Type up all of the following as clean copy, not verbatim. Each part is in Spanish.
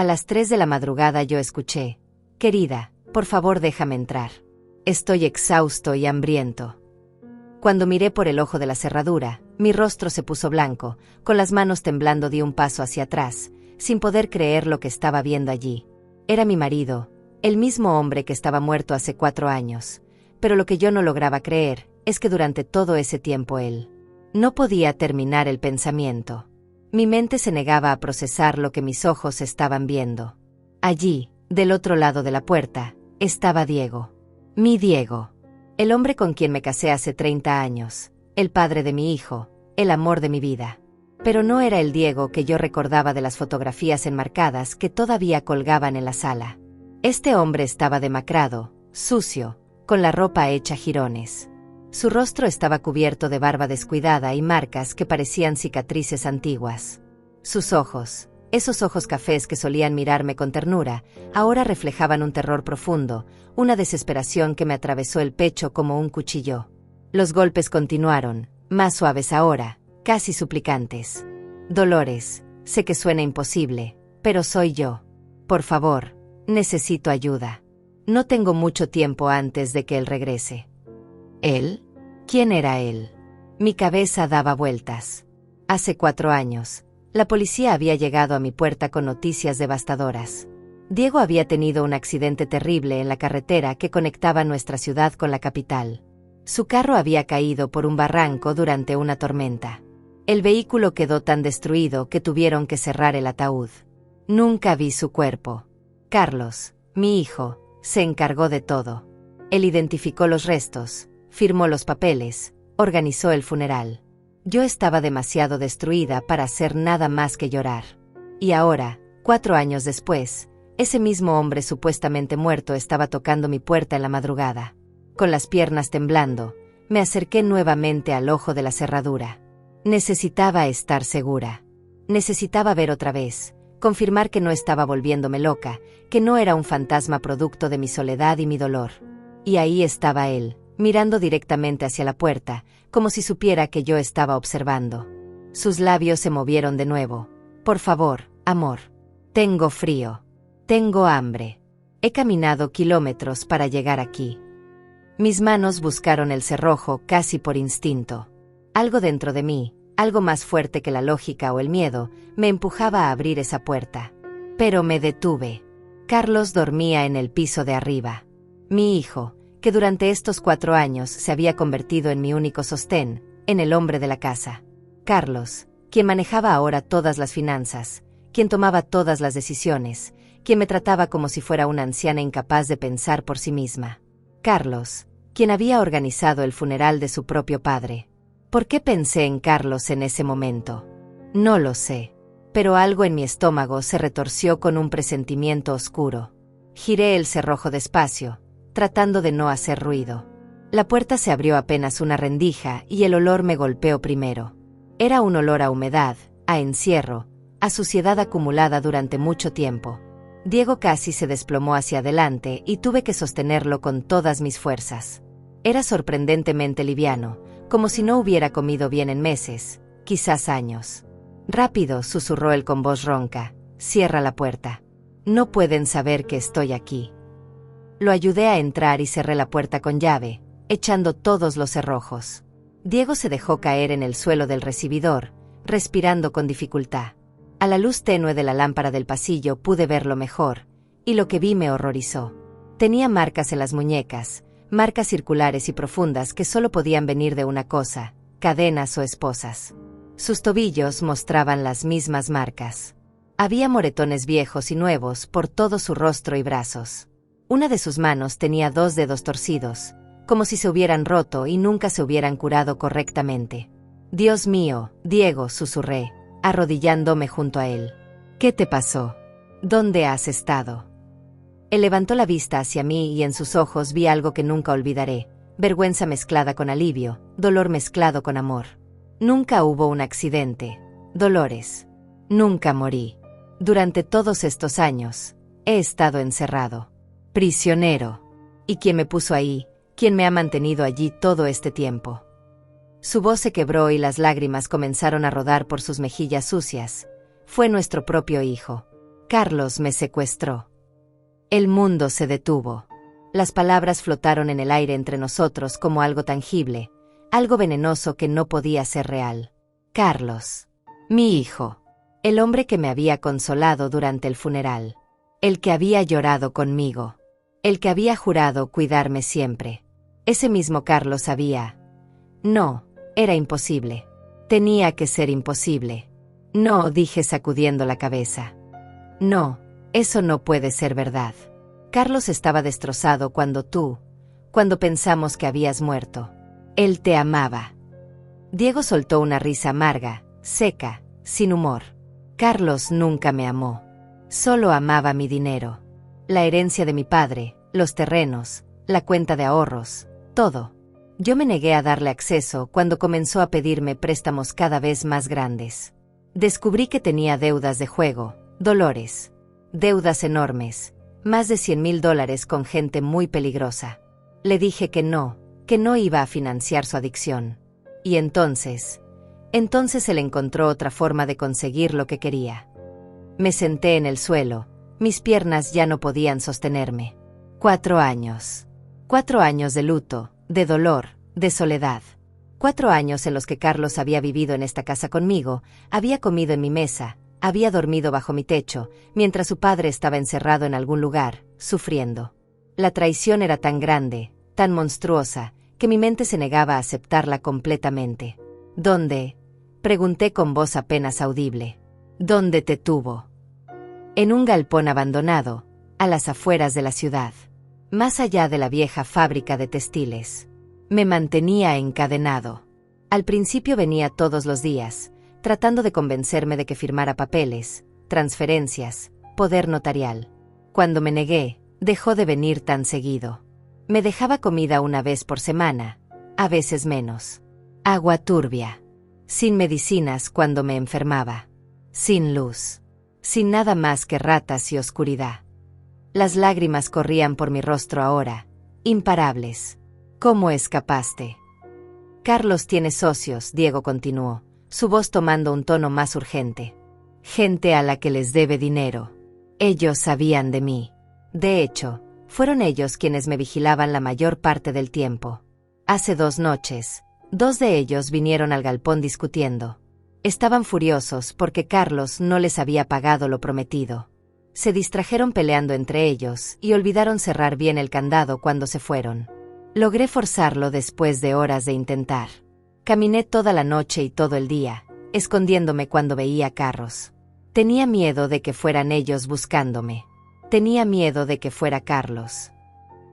A las 3 de la madrugada yo escuché: «Querida, por favor déjame entrar. Estoy exhausto y hambriento». Cuando miré por el ojo de la cerradura, mi rostro se puso blanco, con las manos temblando di un paso hacia atrás, sin poder creer lo que estaba viendo allí. Era mi marido, el mismo hombre que estaba muerto hace 4 años, pero lo que yo no lograba creer es que durante todo ese tiempo él no podía terminar el pensamiento. Mi mente se negaba a procesar lo que mis ojos estaban viendo. Allí, del otro lado de la puerta, estaba Diego. Mi Diego. El hombre con quien me casé hace 30 años, el padre de mi hijo, el amor de mi vida. Pero no era el Diego que yo recordaba de las fotografías enmarcadas que todavía colgaban en la sala. Este hombre estaba demacrado, sucio, con la ropa hecha jirones. Su rostro estaba cubierto de barba descuidada y marcas que parecían cicatrices antiguas. Sus ojos, esos ojos cafés que solían mirarme con ternura, ahora reflejaban un terror profundo, una desesperación que me atravesó el pecho como un cuchillo. Los golpes continuaron, más suaves ahora, casi suplicantes. «Dolores, sé que suena imposible, pero soy yo. Por favor, necesito ayuda. No tengo mucho tiempo antes de que él regrese». ¿Él? ¿Quién era él? Mi cabeza daba vueltas. Hace 4 años, la policía había llegado a mi puerta con noticias devastadoras. Diego había tenido un accidente terrible en la carretera que conectaba nuestra ciudad con la capital. Su carro había caído por un barranco durante una tormenta. El vehículo quedó tan destruido que tuvieron que cerrar el ataúd. Nunca vi su cuerpo. Carlos, mi hijo, se encargó de todo. Él identificó los restos, firmó los papeles, organizó el funeral. Yo estaba demasiado destruida para hacer nada más que llorar. Y ahora, 4 años después, ese mismo hombre supuestamente muerto estaba tocando mi puerta en la madrugada. Con las piernas temblando, me acerqué nuevamente al ojo de la cerradura. Necesitaba estar segura. Necesitaba ver otra vez, confirmar que no estaba volviéndome loca, que no era un fantasma producto de mi soledad y mi dolor. Y ahí estaba él, mirando directamente hacia la puerta, como si supiera que yo estaba observando. Sus labios se movieron de nuevo. «Por favor, amor. Tengo frío. Tengo hambre. He caminado kilómetros para llegar aquí». Mis manos buscaron el cerrojo casi por instinto. Algo dentro de mí, algo más fuerte que la lógica o el miedo, me empujaba a abrir esa puerta. Pero me detuve. Carlos dormía en el piso de arriba. Mi hijo, que durante estos 4 años se había convertido en mi único sostén, en el hombre de la casa. Carlos, quien manejaba ahora todas las finanzas, quien tomaba todas las decisiones, quien me trataba como si fuera una anciana incapaz de pensar por sí misma. Carlos, quien había organizado el funeral de su propio padre. ¿Por qué pensé en Carlos en ese momento? No lo sé, pero algo en mi estómago se retorció con un presentimiento oscuro. Giré el cerrojo despacio, tratando de no hacer ruido. La puerta se abrió apenas una rendija y el olor me golpeó primero. Era un olor a humedad, a encierro, a suciedad acumulada durante mucho tiempo. Diego casi se desplomó hacia adelante y tuve que sostenerlo con todas mis fuerzas. Era sorprendentemente liviano, como si no hubiera comido bien en meses, quizás años. «Rápido», susurró él con voz ronca, «cierra la puerta. No pueden saber que estoy aquí». Lo ayudé a entrar y cerré la puerta con llave, echando todos los cerrojos. Diego se dejó caer en el suelo del recibidor, respirando con dificultad. A la luz tenue de la lámpara del pasillo pude verlo mejor, y lo que vi me horrorizó. Tenía marcas en las muñecas, marcas circulares y profundas que solo podían venir de una cosa, cadenas o esposas. Sus tobillos mostraban las mismas marcas. Había moretones viejos y nuevos por todo su rostro y brazos. Una de sus manos tenía 2 dedos torcidos, como si se hubieran roto y nunca se hubieran curado correctamente. «Dios mío, Diego», susurré, arrodillándome junto a él. «¿Qué te pasó? ¿Dónde has estado?» Él levantó la vista hacia mí y en sus ojos vi algo que nunca olvidaré, vergüenza mezclada con alivio, dolor mezclado con amor. Nunca hubo un accidente, Dolores. Nunca morí. Durante todos estos años, he estado encerrado. Prisionero. ¿Y quién me puso ahí? ¿Quién me ha mantenido allí todo este tiempo? Su voz se quebró y las lágrimas comenzaron a rodar por sus mejillas sucias. Fue nuestro propio hijo. Carlos me secuestró. El mundo se detuvo. Las palabras flotaron en el aire entre nosotros como algo tangible, algo venenoso que no podía ser real. Carlos. Mi hijo. El hombre que me había consolado durante el funeral. El que había llorado conmigo. El que había jurado cuidarme siempre. Ese mismo Carlos había... No, era imposible. Tenía que ser imposible. No, dije sacudiendo la cabeza. No, eso no puede ser verdad. Carlos estaba destrozado cuando pensamos que habías muerto. Él te amaba. Diego soltó una risa amarga, seca, sin humor. Carlos nunca me amó. Solo amaba mi dinero. La herencia de mi padre, los terrenos, la cuenta de ahorros, todo. Yo me negué a darle acceso cuando comenzó a pedirme préstamos cada vez más grandes. Descubrí que tenía deudas de juego, dolores, deudas enormes, más de $100,000 con gente muy peligrosa. Le dije que no iba a financiar su adicción. Y entonces él encontró otra forma de conseguir lo que quería. Me senté en el suelo, mis piernas ya no podían sostenerme. 4 años. 4 años de luto, de dolor, de soledad. 4 años en los que Carlos había vivido en esta casa conmigo, había comido en mi mesa, había dormido bajo mi techo, mientras su padre estaba encerrado en algún lugar, sufriendo. La traición era tan grande, tan monstruosa, que mi mente se negaba a aceptarla completamente. ¿Dónde? Pregunté con voz apenas audible. ¿Dónde te tuvo? En un galpón abandonado, a las afueras de la ciudad, más allá de la vieja fábrica de textiles. Me mantenía encadenado. Al principio venía todos los días, tratando de convencerme de que firmara papeles, transferencias, poder notarial. Cuando me negué, dejó de venir tan seguido. Me dejaba comida una vez por semana, a veces menos. Agua turbia. Sin medicinas cuando me enfermaba. Sin luz. Sin nada más que ratas y oscuridad. Las lágrimas corrían por mi rostro ahora, imparables. ¿Cómo escapaste? Carlos tiene socios, Diego continuó, su voz tomando un tono más urgente. Gente a la que les debe dinero. Ellos sabían de mí. De hecho, fueron ellos quienes me vigilaban la mayor parte del tiempo. Hace 2 noches, 2 de ellos vinieron al galpón discutiendo. Estaban furiosos porque Carlos no les había pagado lo prometido. Se distrajeron peleando entre ellos y olvidaron cerrar bien el candado cuando se fueron. Logré forzarlo después de horas de intentar. Caminé toda la noche y todo el día, escondiéndome cuando veía carros. Tenía miedo de que fueran ellos buscándome. Tenía miedo de que fuera Carlos.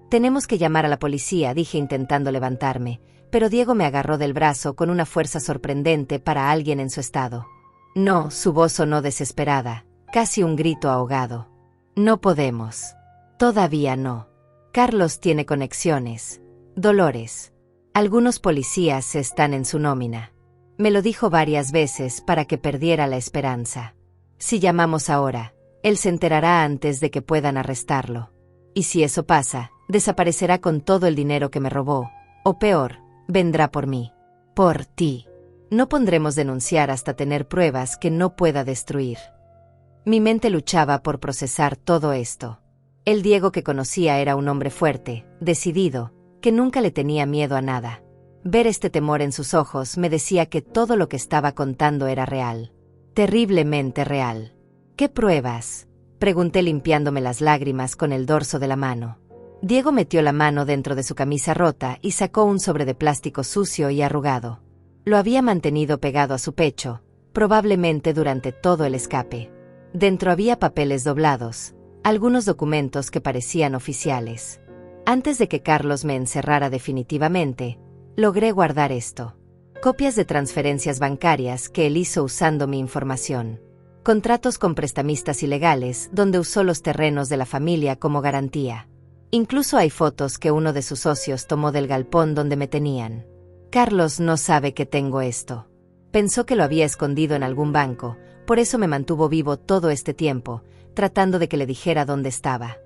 Tenemos que llamar a la policía, dije intentando levantarme, pero Diego me agarró del brazo con una fuerza sorprendente para alguien en su estado. No, su voz sonó desesperada, casi un grito ahogado. No podemos. Todavía no. Carlos tiene conexiones. Dolores. Algunos policías están en su nómina. Me lo dijo varias veces para que perdiera la esperanza. Si llamamos ahora, él se enterará antes de que puedan arrestarlo. Y si eso pasa, desaparecerá con todo el dinero que me robó. O peor, vendrá por mí. Por ti. No pondremos denunciar hasta tener pruebas que no pueda destruir. Mi mente luchaba por procesar todo esto. El Diego que conocía era un hombre fuerte, decidido, que nunca le tenía miedo a nada. Ver este temor en sus ojos me decía que todo lo que estaba contando era real. Terriblemente real. ¿Qué pruebas? Pregunté limpiándome las lágrimas con el dorso de la mano. Diego metió la mano dentro de su camisa rota y sacó un sobre de plástico sucio y arrugado. Lo había mantenido pegado a su pecho, probablemente durante todo el escape. Dentro había papeles doblados, algunos documentos que parecían oficiales. Antes de que Carlos me encerrara definitivamente, logré guardar esto. Copias de transferencias bancarias que él hizo usando mi información. Contratos con prestamistas ilegales donde usó los terrenos de la familia como garantía. Incluso hay fotos que uno de sus socios tomó del galpón donde me tenían. Carlos no sabe que tengo esto. Pensó que lo había escondido en algún banco, por eso me mantuvo vivo todo este tiempo, tratando de que le dijera dónde estaba.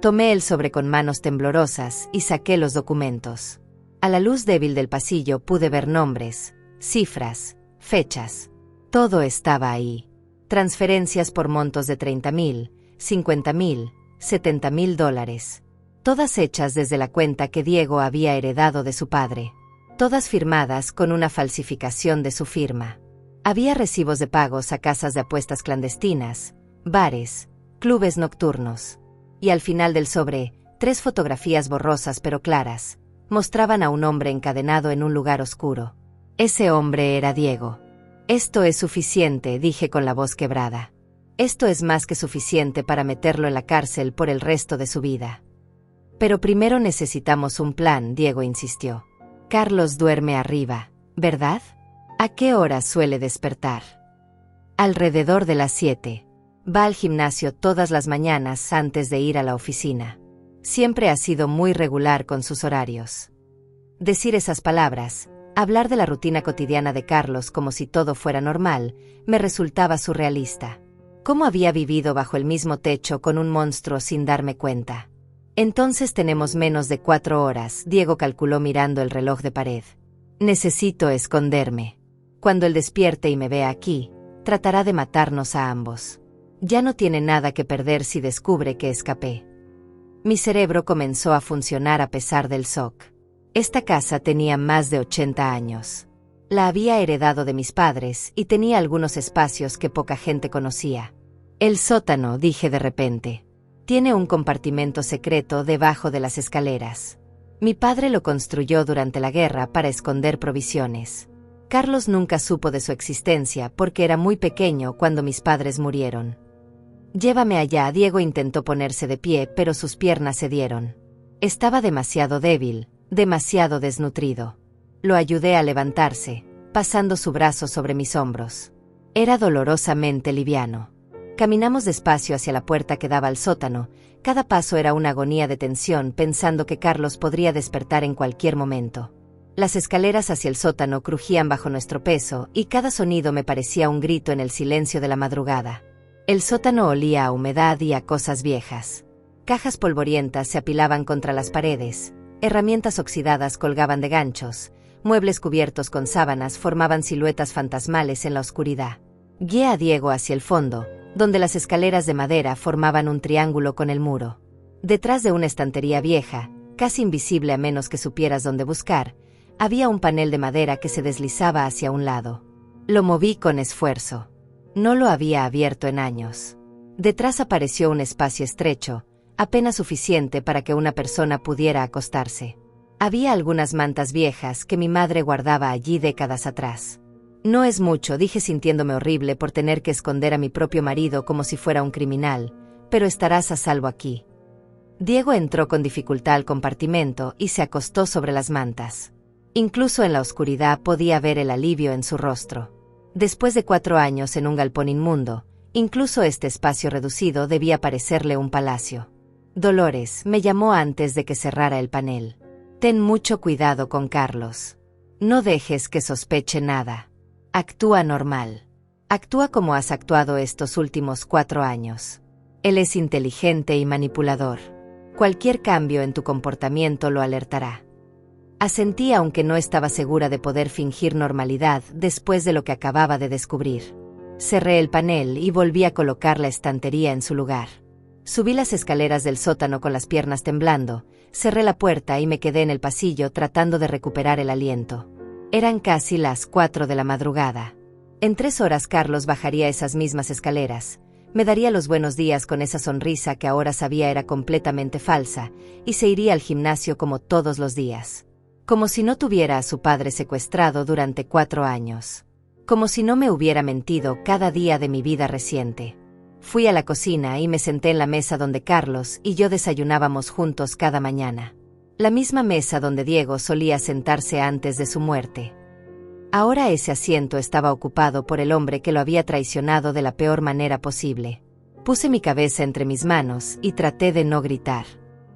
Tomé el sobre con manos temblorosas y saqué los documentos. A la luz débil del pasillo pude ver nombres, cifras, fechas. Todo estaba ahí. transferencias por montos de $30,000, $50,000, $70,000, todas hechas desde la cuenta que Diego había heredado de su padre, todas firmadas con una falsificación de su firma. Había recibos de pagos a casas de apuestas clandestinas, bares, clubes nocturnos. Y al final del sobre, 3 fotografías borrosas pero claras, mostraban a un hombre encadenado en un lugar oscuro. Ese hombre era Diego. Esto es suficiente, dije con la voz quebrada. Esto es más que suficiente para meterlo en la cárcel por el resto de su vida. Pero primero necesitamos un plan, Diego insistió. Carlos duerme arriba, ¿verdad? ¿A qué hora suele despertar? Alrededor de las 7. Va al gimnasio todas las mañanas antes de ir a la oficina. Siempre ha sido muy regular con sus horarios. Decir esas palabras, hablar de la rutina cotidiana de Carlos como si todo fuera normal, me resultaba surrealista. ¿Cómo había vivido bajo el mismo techo con un monstruo sin darme cuenta? Entonces tenemos menos de 4 horas, Diego calculó mirando el reloj de pared. Necesito esconderme. Cuando él despierte y me vea aquí, tratará de matarnos a ambos. Ya no tiene nada que perder si descubre que escapé. Mi cerebro comenzó a funcionar a pesar del shock. Esta casa tenía más de 80 años. La había heredado de mis padres y tenía algunos espacios que poca gente conocía. El sótano, dije de repente. Tiene un compartimento secreto debajo de las escaleras. Mi padre lo construyó durante la guerra para esconder provisiones. Carlos nunca supo de su existencia porque era muy pequeño cuando mis padres murieron. Llévame allá, Diego intentó ponerse de pie, pero sus piernas cedieron. Estaba demasiado débil, demasiado desnutrido. Lo ayudé a levantarse, pasando su brazo sobre mis hombros. Era dolorosamente liviano. Caminamos despacio hacia la puerta que daba al sótano. Cada paso era una agonía de tensión, pensando que Carlos podría despertar en cualquier momento. Las escaleras hacia el sótano crujían bajo nuestro peso, y cada sonido me parecía un grito en el silencio de la madrugada. El sótano olía a humedad y a cosas viejas. Cajas polvorientas se apilaban contra las paredes, herramientas oxidadas colgaban de ganchos, muebles cubiertos con sábanas formaban siluetas fantasmales en la oscuridad. Guié a Diego hacia el fondo, donde las escaleras de madera formaban un triángulo con el muro. Detrás de una estantería vieja, casi invisible a menos que supieras dónde buscar, había un panel de madera que se deslizaba hacia un lado. Lo moví con esfuerzo. No lo había abierto en años. Detrás apareció un espacio estrecho, apenas suficiente para que una persona pudiera acostarse. Había algunas mantas viejas que mi madre guardaba allí décadas atrás. No es mucho, dije sintiéndome horrible por tener que esconder a mi propio marido como si fuera un criminal, pero estarás a salvo aquí. Diego entró con dificultad al compartimento y se acostó sobre las mantas. Incluso en la oscuridad podía ver el alivio en su rostro. Después de 4 años en un galpón inmundo, incluso este espacio reducido debía parecerle un palacio. Dolores, me llamó antes de que cerrara el panel. Ten mucho cuidado con Carlos. No dejes que sospeche nada. Actúa normal. Actúa como has actuado estos últimos 4 años. Él es inteligente y manipulador. Cualquier cambio en tu comportamiento lo alertará. Asentí aunque no estaba segura de poder fingir normalidad después de lo que acababa de descubrir. Cerré el panel y volví a colocar la estantería en su lugar. Subí las escaleras del sótano con las piernas temblando, cerré la puerta y me quedé en el pasillo tratando de recuperar el aliento. Eran casi las 4 de la madrugada. En 3 horas Carlos bajaría esas mismas escaleras, me daría los buenos días con esa sonrisa que ahora sabía era completamente falsa, y se iría al gimnasio como todos los días. Como si no tuviera a su padre secuestrado durante 4 años. Como si no me hubiera mentido cada día de mi vida reciente. Fui a la cocina y me senté en la mesa donde Carlos y yo desayunábamos juntos cada mañana. La misma mesa donde Diego solía sentarse antes de su muerte. Ahora ese asiento estaba ocupado por el hombre que lo había traicionado de la peor manera posible. Puse mi cabeza entre mis manos y traté de no gritar.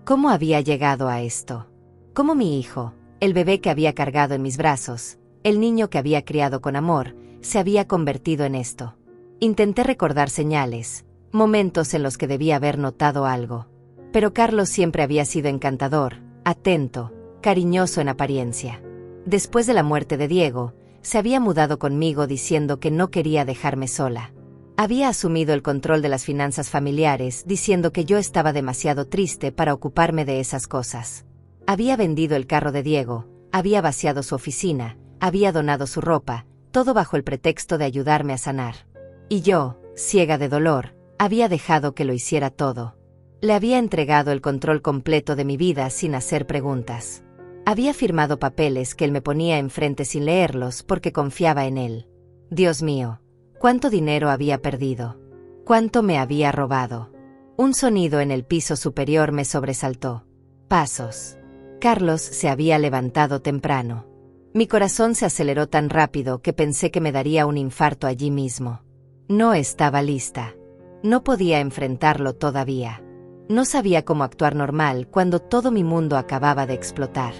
¿Cómo había llegado a esto? ¿Cómo mi hijo, el bebé que había cargado en mis brazos, el niño que había criado con amor, se había convertido en esto? Intenté recordar señales, momentos en los que debía haber notado algo. Pero Carlos siempre había sido encantador, atento, cariñoso en apariencia. Después de la muerte de Diego, se había mudado conmigo diciendo que no quería dejarme sola. Había asumido el control de las finanzas familiares, diciendo que yo estaba demasiado triste para ocuparme de esas cosas. Había vendido el carro de Diego, había vaciado su oficina, había donado su ropa, todo bajo el pretexto de ayudarme a sanar. Y yo, ciega de dolor, había dejado que lo hiciera todo. Le había entregado el control completo de mi vida sin hacer preguntas. Había firmado papeles que él me ponía enfrente sin leerlos porque confiaba en él. Dios mío, ¿cuánto dinero había perdido? ¿Cuánto me había robado? Un sonido en el piso superior me sobresaltó. Pasos. Carlos se había levantado temprano. Mi corazón se aceleró tan rápido que pensé que me daría un infarto allí mismo. No estaba lista. No podía enfrentarlo todavía. No sabía cómo actuar normal cuando todo mi mundo acababa de explotar.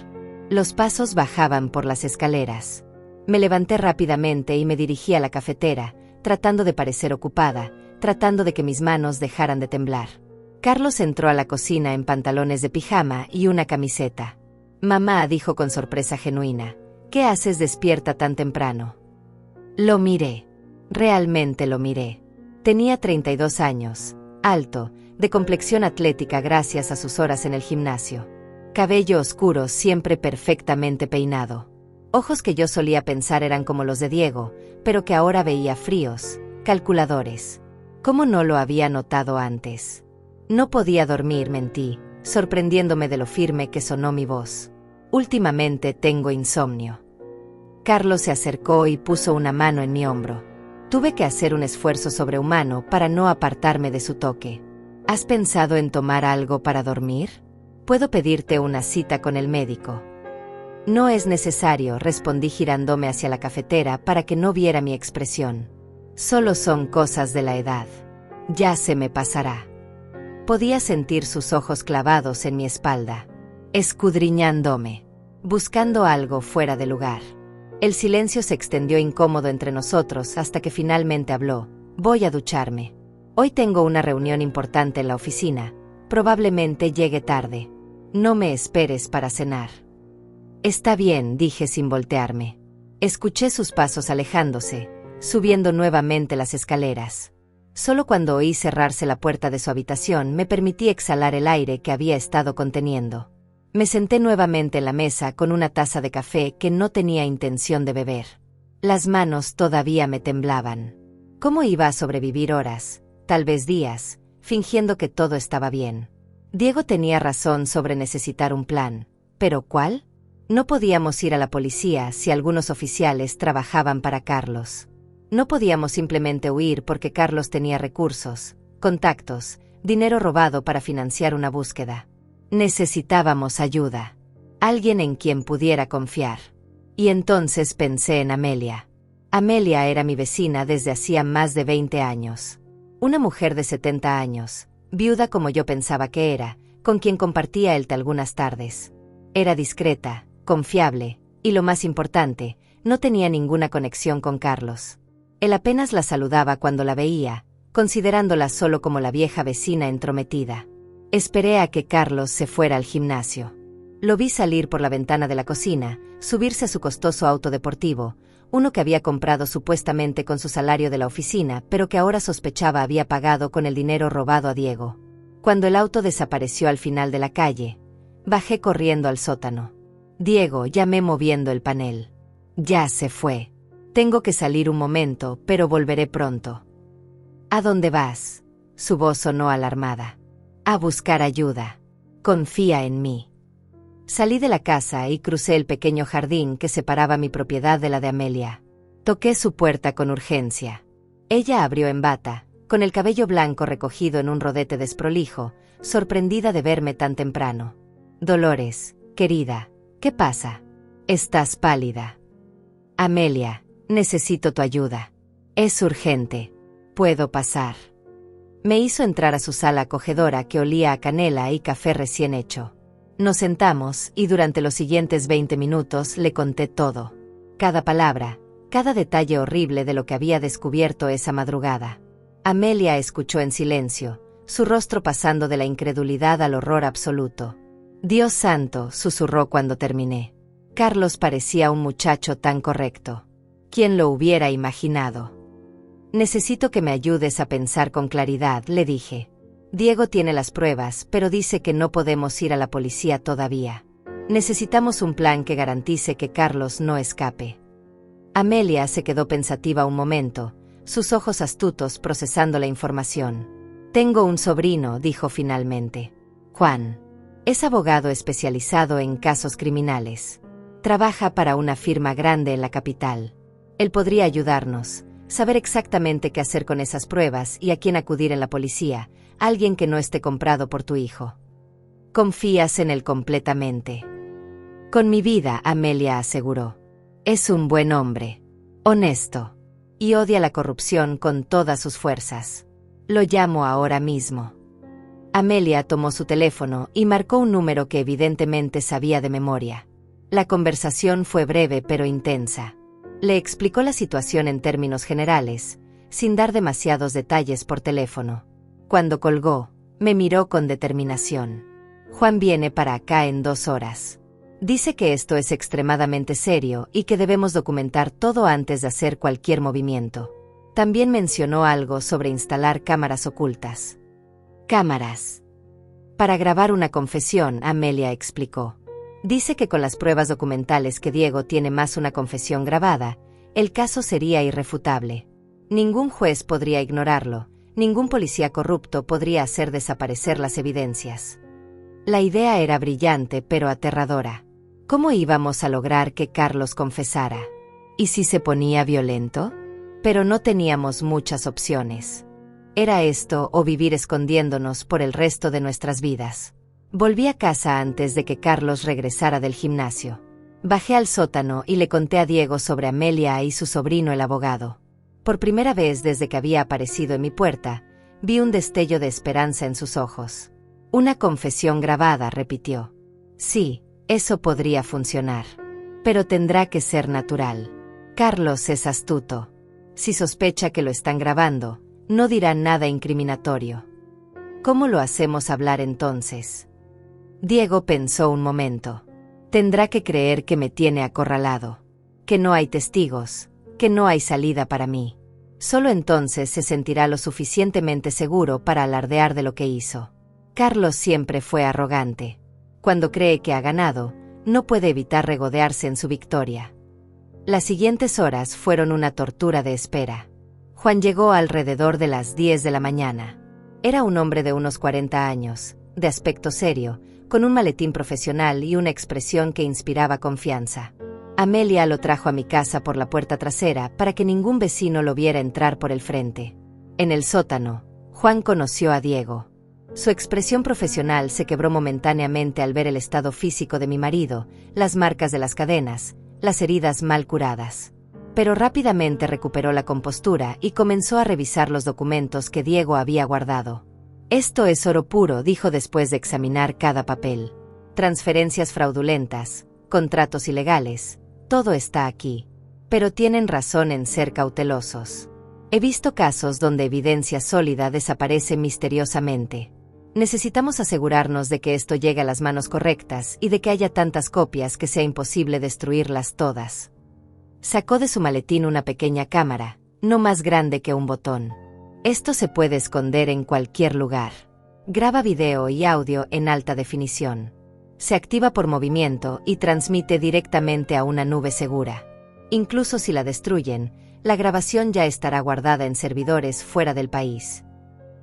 Los pasos bajaban por las escaleras. Me levanté rápidamente y me dirigí a la cafetera, tratando de parecer ocupada, tratando de que mis manos dejaran de temblar. Carlos entró a la cocina en pantalones de pijama y una camiseta. Mamá, dijo con sorpresa genuina, ¿qué haces despierta tan temprano? Lo miré. Realmente lo miré. Tenía 32 años, alto, de complexión atlética gracias a sus horas en el gimnasio. Cabello oscuro, siempre perfectamente peinado. Ojos que yo solía pensar eran como los de Diego, pero que ahora veía fríos, calculadores. ¿Cómo no lo había notado antes? No podía dormir, mentí, sorprendiéndome de lo firme que sonó mi voz. Últimamente tengo insomnio. Carlos se acercó y puso una mano en mi hombro. Tuve que hacer un esfuerzo sobrehumano para no apartarme de su toque. ¿Has pensado en tomar algo para dormir? ¿Puedo pedirte una cita con el médico? No es necesario, respondí girándome hacia la cafetera para que no viera mi expresión. Solo son cosas de la edad. Ya se me pasará. Podía sentir sus ojos clavados en mi espalda, escudriñándome, buscando algo fuera de lugar. El silencio se extendió incómodo entre nosotros hasta que finalmente habló. Voy a ducharme. Hoy tengo una reunión importante en la oficina. Probablemente llegue tarde. No me esperes para cenar. Está bien, dije sin voltearme. Escuché sus pasos alejándose, subiendo nuevamente las escaleras. Solo cuando oí cerrarse la puerta de su habitación me permití exhalar el aire que había estado conteniendo. Me senté nuevamente en la mesa con una taza de café que no tenía intención de beber. Las manos todavía me temblaban. ¿Cómo iba a sobrevivir horas, tal vez días, fingiendo que todo estaba bien? Diego tenía razón sobre necesitar un plan, ¿pero cuál? No podíamos ir a la policía si algunos oficiales trabajaban para Carlos. No podíamos simplemente huir porque Carlos tenía recursos, contactos, dinero robado para financiar una búsqueda. Necesitábamos ayuda. Alguien en quien pudiera confiar. Y entonces pensé en Amelia. Amelia era mi vecina desde hacía más de 20 años. Una mujer de 70 años, viuda como yo pensaba que era, con quien compartía el té algunas tardes. Era discreta, confiable, y lo más importante, no tenía ninguna conexión con Carlos. Él apenas la saludaba cuando la veía, considerándola solo como la vieja vecina entrometida. Esperé a que Carlos se fuera al gimnasio. Lo vi salir por la ventana de la cocina, subirse a su costoso auto deportivo, uno que había comprado supuestamente con su salario de la oficina, pero que ahora sospechaba había pagado con el dinero robado a Diego. Cuando el auto desapareció al final de la calle, bajé corriendo al sótano. Diego, llamé moviendo el panel. Ya se fue. Tengo que salir un momento, pero volveré pronto. ¿A dónde vas? Su voz sonó alarmada. A buscar ayuda. Confía en mí. Salí de la casa y crucé el pequeño jardín que separaba mi propiedad de la de Amelia. Toqué su puerta con urgencia. Ella abrió en bata, con el cabello blanco recogido en un rodete desprolijo, sorprendida de verme tan temprano. Dolores, querida, ¿qué pasa? Estás pálida. Amelia, necesito tu ayuda. Es urgente. ¿Puedo pasar? Me hizo entrar a su sala acogedora que olía a canela y café recién hecho. Nos sentamos y durante los siguientes 20 minutos le conté todo. Cada palabra, cada detalle horrible de lo que había descubierto esa madrugada. Amelia escuchó en silencio, su rostro pasando de la incredulidad al horror absoluto. Dios santo, susurró cuando terminé. Carlos parecía un muchacho tan correcto. ¿Quién lo hubiera imaginado? Necesito que me ayudes a pensar con claridad, le dije. Diego tiene las pruebas, pero dice que no podemos ir a la policía todavía. Necesitamos un plan que garantice que Carlos no escape. Amelia se quedó pensativa un momento, sus ojos astutos procesando la información. Tengo un sobrino, dijo finalmente. Juan. Es abogado especializado en casos criminales. Trabaja para una firma grande en la capital. Él podría ayudarnos, saber exactamente qué hacer con esas pruebas y a quién acudir en la policía, alguien que no esté comprado por tu hijo. Confías en él completamente. Con mi vida, Amelia aseguró. Es un buen hombre. Honesto. Y odia la corrupción con todas sus fuerzas. Lo llamo ahora mismo. Amelia tomó su teléfono y marcó un número que evidentemente sabía de memoria. La conversación fue breve pero intensa. Le explicó la situación en términos generales, sin dar demasiados detalles por teléfono. Cuando colgó, me miró con determinación. Juan viene para acá en 2 horas. Dice que esto es extremadamente serio y que debemos documentar todo antes de hacer cualquier movimiento. También mencionó algo sobre instalar cámaras ocultas. Cámaras. Para grabar una confesión, Amelia explicó. Dice que con las pruebas documentales que Diego tiene más una confesión grabada, el caso sería irrefutable. Ningún juez podría ignorarlo, ningún policía corrupto podría hacer desaparecer las evidencias. La idea era brillante pero aterradora. ¿Cómo íbamos a lograr que Carlos confesara? ¿Y si se ponía violento? Pero no teníamos muchas opciones. Era esto o vivir escondiéndonos por el resto de nuestras vidas. Volví a casa antes de que Carlos regresara del gimnasio. Bajé al sótano y le conté a Diego sobre Amelia y su sobrino el abogado. Por primera vez desde que había aparecido en mi puerta, vi un destello de esperanza en sus ojos. Una confesión grabada, repitió. Sí, eso podría funcionar. Pero tendrá que ser natural. Carlos es astuto. Si sospecha que lo están grabando, no dirá nada incriminatorio. ¿Cómo lo hacemos hablar entonces? Diego pensó un momento. Tendrá que creer que me tiene acorralado, que no hay testigos, que no hay salida para mí. Solo entonces se sentirá lo suficientemente seguro para alardear de lo que hizo. Carlos siempre fue arrogante. Cuando cree que ha ganado, no puede evitar regodearse en su victoria. Las siguientes horas fueron una tortura de espera. Juan llegó alrededor de las 10 de la mañana. Era un hombre de unos 40 años, de aspecto serio, con un maletín profesional y una expresión que inspiraba confianza. Amelia lo trajo a mi casa por la puerta trasera para que ningún vecino lo viera entrar por el frente. En el sótano, Juan conoció a Diego. Su expresión profesional se quebró momentáneamente al ver el estado físico de mi marido, las marcas de las cadenas, las heridas mal curadas. Pero rápidamente recuperó la compostura y comenzó a revisar los documentos que Diego había guardado. Esto es oro puro, dijo después de examinar cada papel. Transferencias fraudulentas, contratos ilegales, todo está aquí. Pero tienen razón en ser cautelosos. He visto casos donde evidencia sólida desaparece misteriosamente. Necesitamos asegurarnos de que esto llegue a las manos correctas y de que haya tantas copias que sea imposible destruirlas todas. Sacó de su maletín una pequeña cámara, no más grande que un botón. Esto se puede esconder en cualquier lugar. Graba video y audio en alta definición. Se activa por movimiento y transmite directamente a una nube segura. Incluso si la destruyen, la grabación ya estará guardada en servidores fuera del país.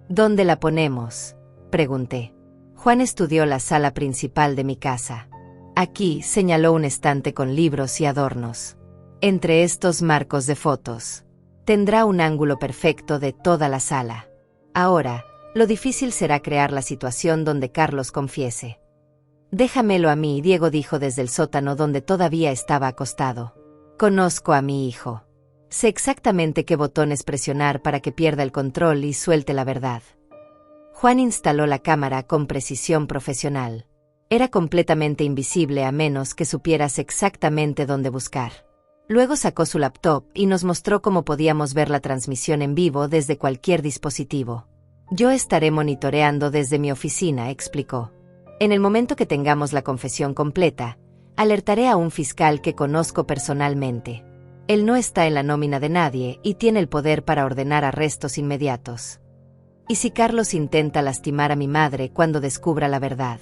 ¿Dónde la ponemos?, pregunté. Juan estudió la sala principal de mi casa. Aquí, señaló un estante con libros y adornos. Entre estos marcos de fotos. Tendrá un ángulo perfecto de toda la sala. Ahora, lo difícil será crear la situación donde Carlos confiese. Déjamelo a mí, Diego dijo desde el sótano donde todavía estaba acostado. Conozco a mi hijo. Sé exactamente qué botones presionar para que pierda el control y suelte la verdad. Juan instaló la cámara con precisión profesional. Era completamente invisible a menos que supieras exactamente dónde buscar. Luego sacó su laptop y nos mostró cómo podíamos ver la transmisión en vivo desde cualquier dispositivo. Yo estaré monitoreando desde mi oficina, explicó. En el momento que tengamos la confesión completa, alertaré a un fiscal que conozco personalmente. Él no está en la nómina de nadie y tiene el poder para ordenar arrestos inmediatos. ¿Y si Carlos intenta lastimar a mi madre cuando descubra la verdad?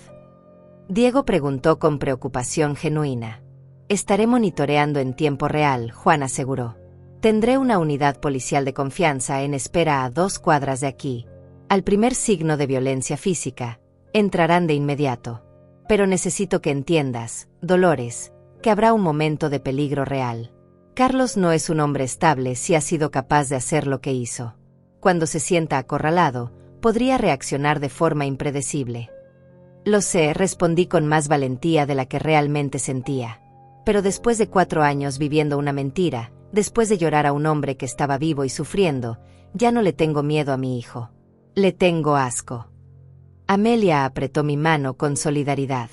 Diego preguntó con preocupación genuina. Estaré monitoreando en tiempo real, Juan aseguró. Tendré una unidad policial de confianza en espera a 2 cuadras de aquí. Al primer signo de violencia física, entrarán de inmediato. Pero necesito que entiendas, Dolores, que habrá un momento de peligro real. Carlos no es un hombre estable si ha sido capaz de hacer lo que hizo. Cuando se sienta acorralado, podría reaccionar de forma impredecible. Lo sé, respondí con más valentía de la que realmente sentía. Pero después de 4 años viviendo una mentira, después de llorar a un hombre que estaba vivo y sufriendo, ya no le tengo miedo a mi hijo. Le tengo asco. Amelia apretó mi mano con solidaridad.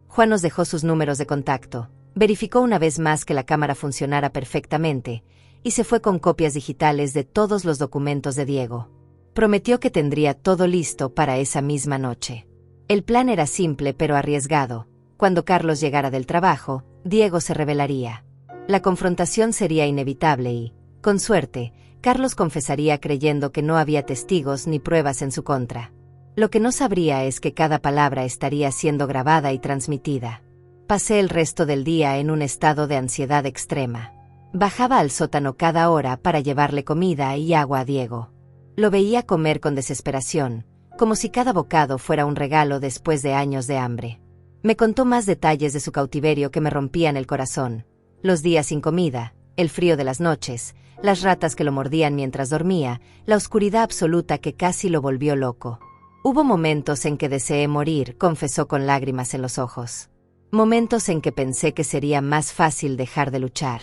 Juan nos dejó sus números de contacto, verificó una vez más que la cámara funcionara perfectamente, y se fue con copias digitales de todos los documentos de Diego. Prometió que tendría todo listo para esa misma noche. El plan era simple pero arriesgado. Cuando Carlos llegara del trabajo, Diego se revelaría. La confrontación sería inevitable y, con suerte, Carlos confesaría creyendo que no había testigos ni pruebas en su contra. Lo que no sabría es que cada palabra estaría siendo grabada y transmitida. Pasé el resto del día en un estado de ansiedad extrema. Bajaba al sótano cada hora para llevarle comida y agua a Diego. Lo veía comer con desesperación, como si cada bocado fuera un regalo después de años de hambre. Me contó más detalles de su cautiverio que me rompían el corazón. Los días sin comida, el frío de las noches, las ratas que lo mordían mientras dormía, la oscuridad absoluta que casi lo volvió loco. Hubo momentos en que deseé morir, confesó con lágrimas en los ojos. Momentos en que pensé que sería más fácil dejar de luchar.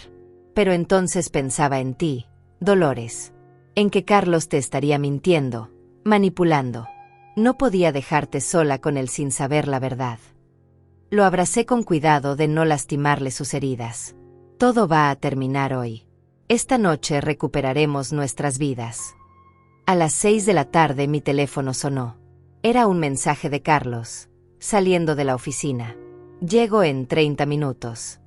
Pero entonces pensaba en ti, Dolores. En que Carlos te estaría mintiendo, manipulando. No podía dejarte sola con él sin saber la verdad. Lo abracé con cuidado de no lastimarle sus heridas. Todo va a terminar hoy. Esta noche recuperaremos nuestras vidas. A las 6 de la tarde mi teléfono sonó. Era un mensaje de Carlos, saliendo de la oficina. Llego en 30 minutos.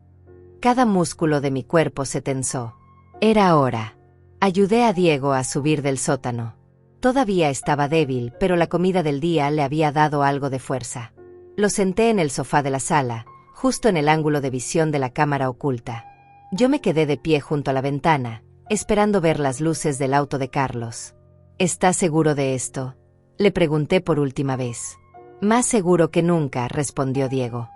Cada músculo de mi cuerpo se tensó. Era hora. Ayudé a Diego a subir del sótano. Todavía estaba débil, pero la comida del día le había dado algo de fuerza. Lo senté en el sofá de la sala, justo en el ángulo de visión de la cámara oculta. Yo me quedé de pie junto a la ventana, esperando ver las luces del auto de Carlos. ¿Estás seguro de esto?, le pregunté por última vez. Más seguro que nunca, respondió Diego.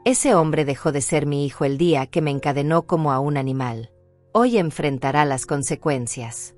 Ese hombre dejó de ser mi hijo el día que me encadenó como a un animal. Hoy enfrentará las consecuencias.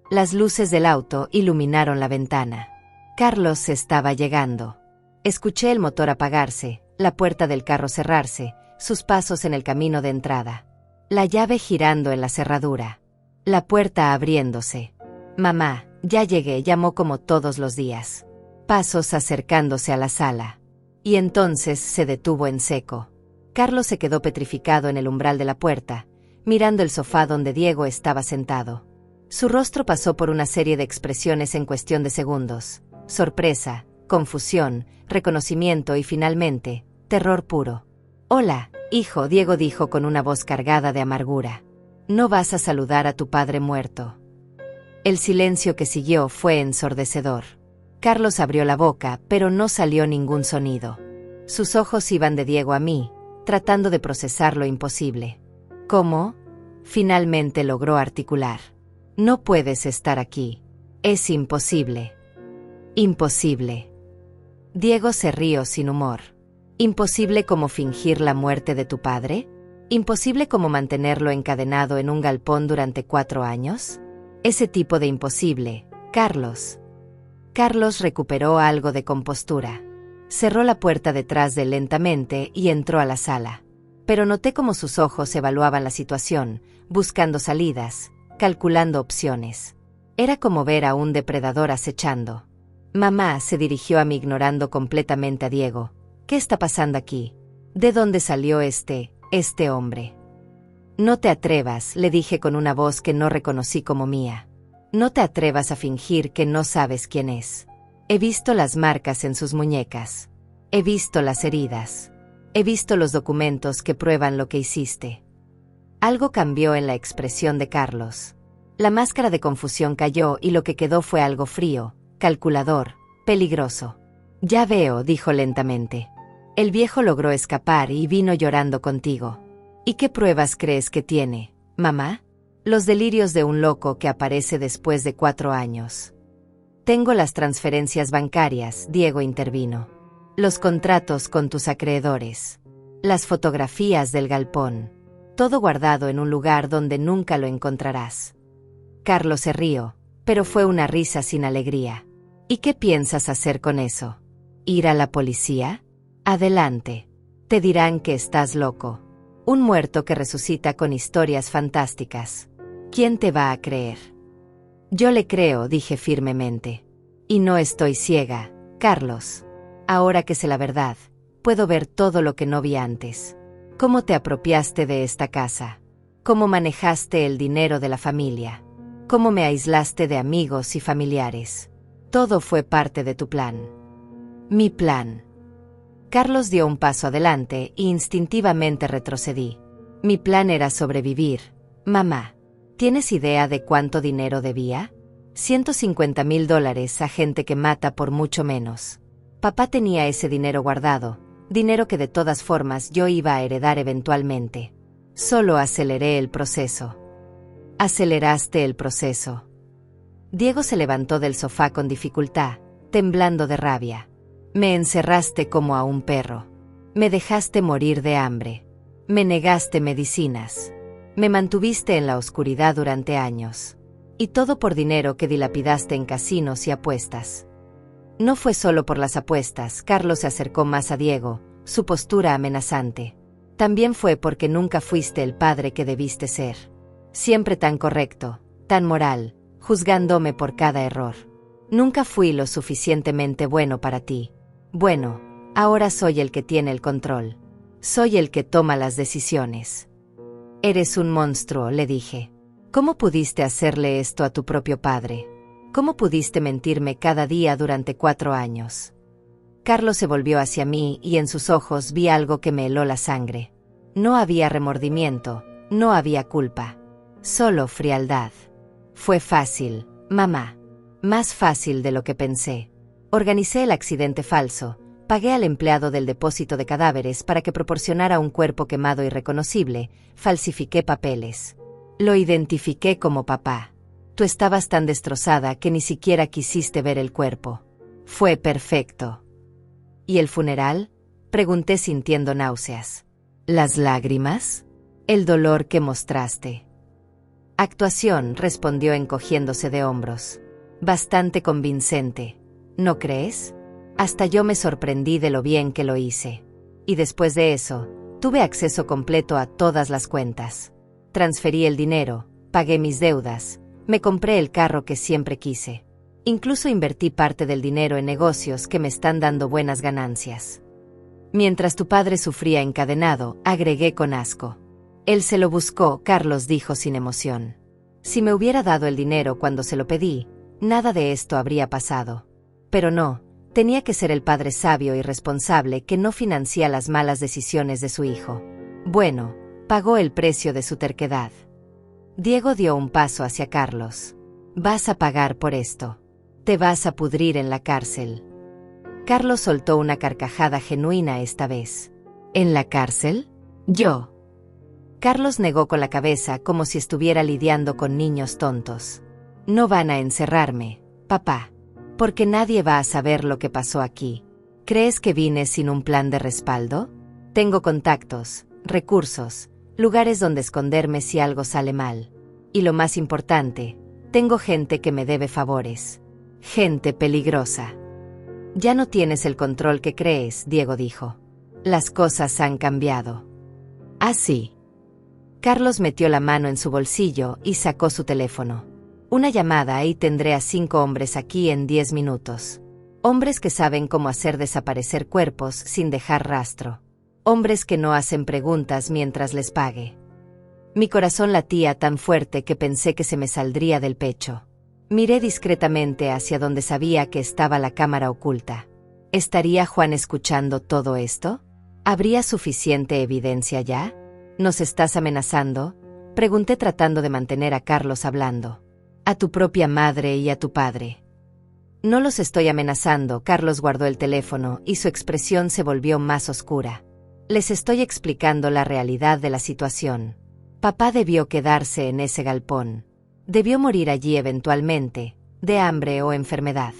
Las luces del auto iluminaron la ventana. Carlos estaba llegando. Escuché el motor apagarse, la puerta del carro cerrarse, sus pasos en el camino de entrada. La llave girando en la cerradura. La puerta abriéndose. Mamá, ya llegué, llamó como todos los días. Pasos acercándose a la sala. Y entonces se detuvo en seco. Carlos se quedó petrificado en el umbral de la puerta, mirando el sofá donde Diego estaba sentado. Su rostro pasó por una serie de expresiones en cuestión de segundos. Sorpresa, confusión, reconocimiento y finalmente, terror puro. «Hola, hijo», Diego dijo con una voz cargada de amargura. «¿No vas a saludar a tu padre muerto?». El silencio que siguió fue ensordecedor. Carlos abrió la boca, pero no salió ningún sonido. Sus ojos iban de Diego a mí, tratando de procesar lo imposible. «¿Cómo?», finalmente logró articular. «No puedes estar aquí. Es imposible». «Imposible». Diego se rió sin humor. ¿Imposible como fingir la muerte de tu padre? ¿Imposible como mantenerlo encadenado en un galpón durante 4 años? Ese tipo de imposible, Carlos. Carlos recuperó algo de compostura. Cerró la puerta detrás de él lentamente y entró a la sala. Pero noté cómo sus ojos evaluaban la situación, buscando salidas, calculando opciones. Era como ver a un depredador acechando. Mamá se dirigió a mí ignorando completamente a Diego. ¿Qué está pasando aquí? ¿De dónde salió este hombre? No te atrevas, le dije con una voz que no reconocí como mía. No te atrevas a fingir que no sabes quién es. He visto las marcas en sus muñecas. He visto las heridas. He visto los documentos que prueban lo que hiciste. Algo cambió en la expresión de Carlos. La máscara de confusión cayó y lo que quedó fue algo frío, calculador, peligroso. Ya veo, dijo lentamente. El viejo logró escapar y vino llorando contigo. ¿Y qué pruebas crees que tiene, mamá? Los delirios de un loco que aparece después de 4 años. Tengo las transferencias bancarias, Diego intervino. Los contratos con tus acreedores. Las fotografías del galpón. Todo guardado en un lugar donde nunca lo encontrarás. Carlos se rió, pero fue una risa sin alegría. ¿Y qué piensas hacer con eso? ¿Ir a la policía? Adelante. Te dirán que estás loco. Un muerto que resucita con historias fantásticas. ¿Quién te va a creer? Yo le creo, dije firmemente. Y no estoy ciega, Carlos. Ahora que sé la verdad, puedo ver todo lo que no vi antes. ¿Cómo te apropiaste de esta casa? ¿Cómo manejaste el dinero de la familia? ¿Cómo me aislaste de amigos y familiares? Todo fue parte de tu plan. Mi plan. Carlos dio un paso adelante e instintivamente retrocedí. Mi plan era sobrevivir. Mamá, ¿tienes idea de cuánto dinero debía? $150,000 a gente que mata por mucho menos. Papá tenía ese dinero guardado, dinero que de todas formas yo iba a heredar eventualmente. Solo aceleré el proceso. Aceleraste el proceso. Diego se levantó del sofá con dificultad, temblando de rabia. Me encerraste como a un perro. Me dejaste morir de hambre. Me negaste medicinas. Me mantuviste en la oscuridad durante años. Y todo por dinero que dilapidaste en casinos y apuestas. No fue solo por las apuestas, Carlos se acercó más a Diego, su postura amenazante. También fue porque nunca fuiste el padre que debiste ser. Siempre tan correcto, tan moral, juzgándome por cada error. Nunca fui lo suficientemente bueno para ti. Bueno, ahora soy el que tiene el control. Soy el que toma las decisiones. Eres un monstruo, le dije. ¿Cómo pudiste hacerle esto a tu propio padre? ¿Cómo pudiste mentirme cada día durante 4 años? Carlos se volvió hacia mí y en sus ojos vi algo que me heló la sangre. No había remordimiento, no había culpa. Solo frialdad. Fue fácil, mamá. Más fácil de lo que pensé. Organicé el accidente falso, pagué al empleado del depósito de cadáveres para que proporcionara un cuerpo quemado irreconocible, falsifiqué papeles. Lo identifiqué como papá. Tú estabas tan destrozada que ni siquiera quisiste ver el cuerpo. Fue perfecto. ¿Y el funeral? Pregunté sintiendo náuseas. ¿Las lágrimas? El dolor que mostraste. Actuación, respondió encogiéndose de hombros. Bastante convincente. ¿No crees? Hasta yo me sorprendí de lo bien que lo hice. Y después de eso, tuve acceso completo a todas las cuentas. Transferí el dinero, pagué mis deudas, me compré el carro que siempre quise. Incluso invertí parte del dinero en negocios que me están dando buenas ganancias. Mientras tu padre sufría encadenado, agregué con asco. Él se lo buscó, Carlos dijo sin emoción. Si me hubiera dado el dinero cuando se lo pedí, nada de esto habría pasado. Pero no, tenía que ser el padre sabio y responsable que no financia las malas decisiones de su hijo. Bueno, pagó el precio de su terquedad. Diego dio un paso hacia Carlos. Vas a pagar por esto. Te vas a pudrir en la cárcel. Carlos soltó una carcajada genuina esta vez. ¿En la cárcel? Yo. Carlos negó con la cabeza como si estuviera lidiando con niños tontos. No van a encerrarme, papá. Porque nadie va a saber lo que pasó aquí. ¿Crees que vine sin un plan de respaldo? Tengo contactos, recursos, lugares donde esconderme si algo sale mal. Y lo más importante, tengo gente que me debe favores. Gente peligrosa. Ya no tienes el control que crees, Diego dijo. Las cosas han cambiado. ¿Ah, sí? Carlos metió la mano en su bolsillo y sacó su teléfono. Una llamada y tendré a 5 hombres aquí en 10 minutos. Hombres que saben cómo hacer desaparecer cuerpos sin dejar rastro. Hombres que no hacen preguntas mientras les pague. Mi corazón latía tan fuerte que pensé que se me saldría del pecho. Miré discretamente hacia donde sabía que estaba la cámara oculta. ¿Estaría Juan escuchando todo esto? ¿Habría suficiente evidencia ya? ¿Nos estás amenazando? Pregunté tratando de mantener a Carlos hablando. A tu propia madre y a tu padre. No los estoy amenazando. Carlos guardó el teléfono y su expresión se volvió más oscura. Les estoy explicando la realidad de la situación. Papá debió quedarse en ese galpón. Debió morir allí eventualmente, de hambre o enfermedad.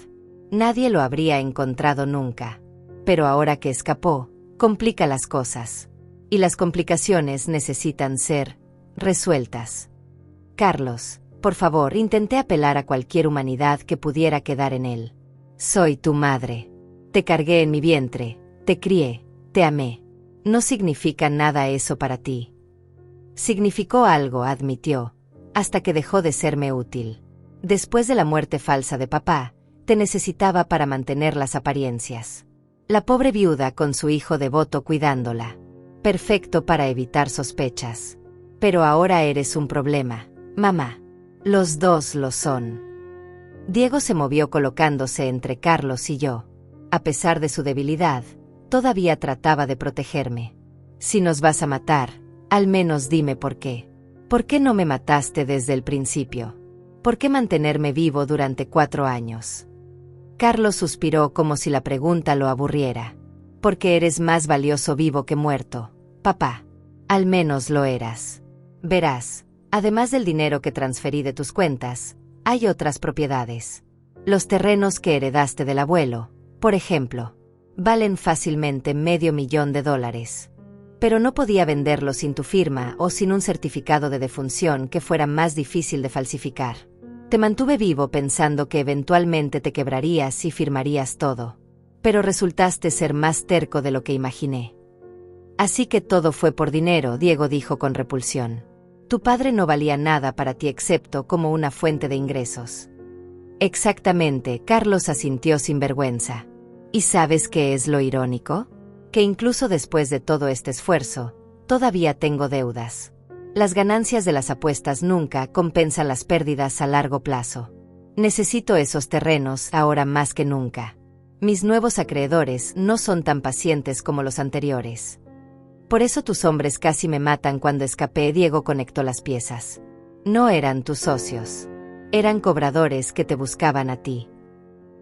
Nadie lo habría encontrado nunca. Pero ahora que escapó, complica las cosas. Y las complicaciones necesitan ser resueltas. Carlos, por favor, intenté apelar a cualquier humanidad que pudiera quedar en él. Soy tu madre. Te cargué en mi vientre, te crié, te amé. No significa nada eso para ti. Significó algo, admitió, hasta que dejó de serme útil. Después de la muerte falsa de papá, te necesitaba para mantener las apariencias. La pobre viuda con su hijo devoto cuidándola. Perfecto para evitar sospechas. Pero ahora eres un problema, mamá. Los dos lo son. Diego se movió colocándose entre Carlos y yo. A pesar de su debilidad, todavía trataba de protegerme. Si nos vas a matar, al menos dime por qué. ¿Por qué no me mataste desde el principio? ¿Por qué mantenerme vivo durante 4 años? Carlos suspiró como si la pregunta lo aburriera. Porque eres más valioso vivo que muerto, papá. Al menos lo eras. Verás, además del dinero que transferí de tus cuentas, hay otras propiedades. Los terrenos que heredaste del abuelo, por ejemplo, valen fácilmente $500,000. Pero no podía venderlo sin tu firma o sin un certificado de defunción que fuera más difícil de falsificar. Te mantuve vivo pensando que eventualmente te quebrarías y firmarías todo. Pero resultaste ser más terco de lo que imaginé. Así que todo fue por dinero, Diego dijo con repulsión. Tu padre no valía nada para ti excepto como una fuente de ingresos. Exactamente, Carlos asintió sin vergüenza. ¿Y sabes qué es lo irónico? Que incluso después de todo este esfuerzo, todavía tengo deudas. Las ganancias de las apuestas nunca compensan las pérdidas a largo plazo. Necesito esos terrenos ahora más que nunca. Mis nuevos acreedores no son tan pacientes como los anteriores. Por eso tus hombres casi me matan cuando escapé. Diego conectó las piezas. No eran tus socios. Eran cobradores que te buscaban a ti.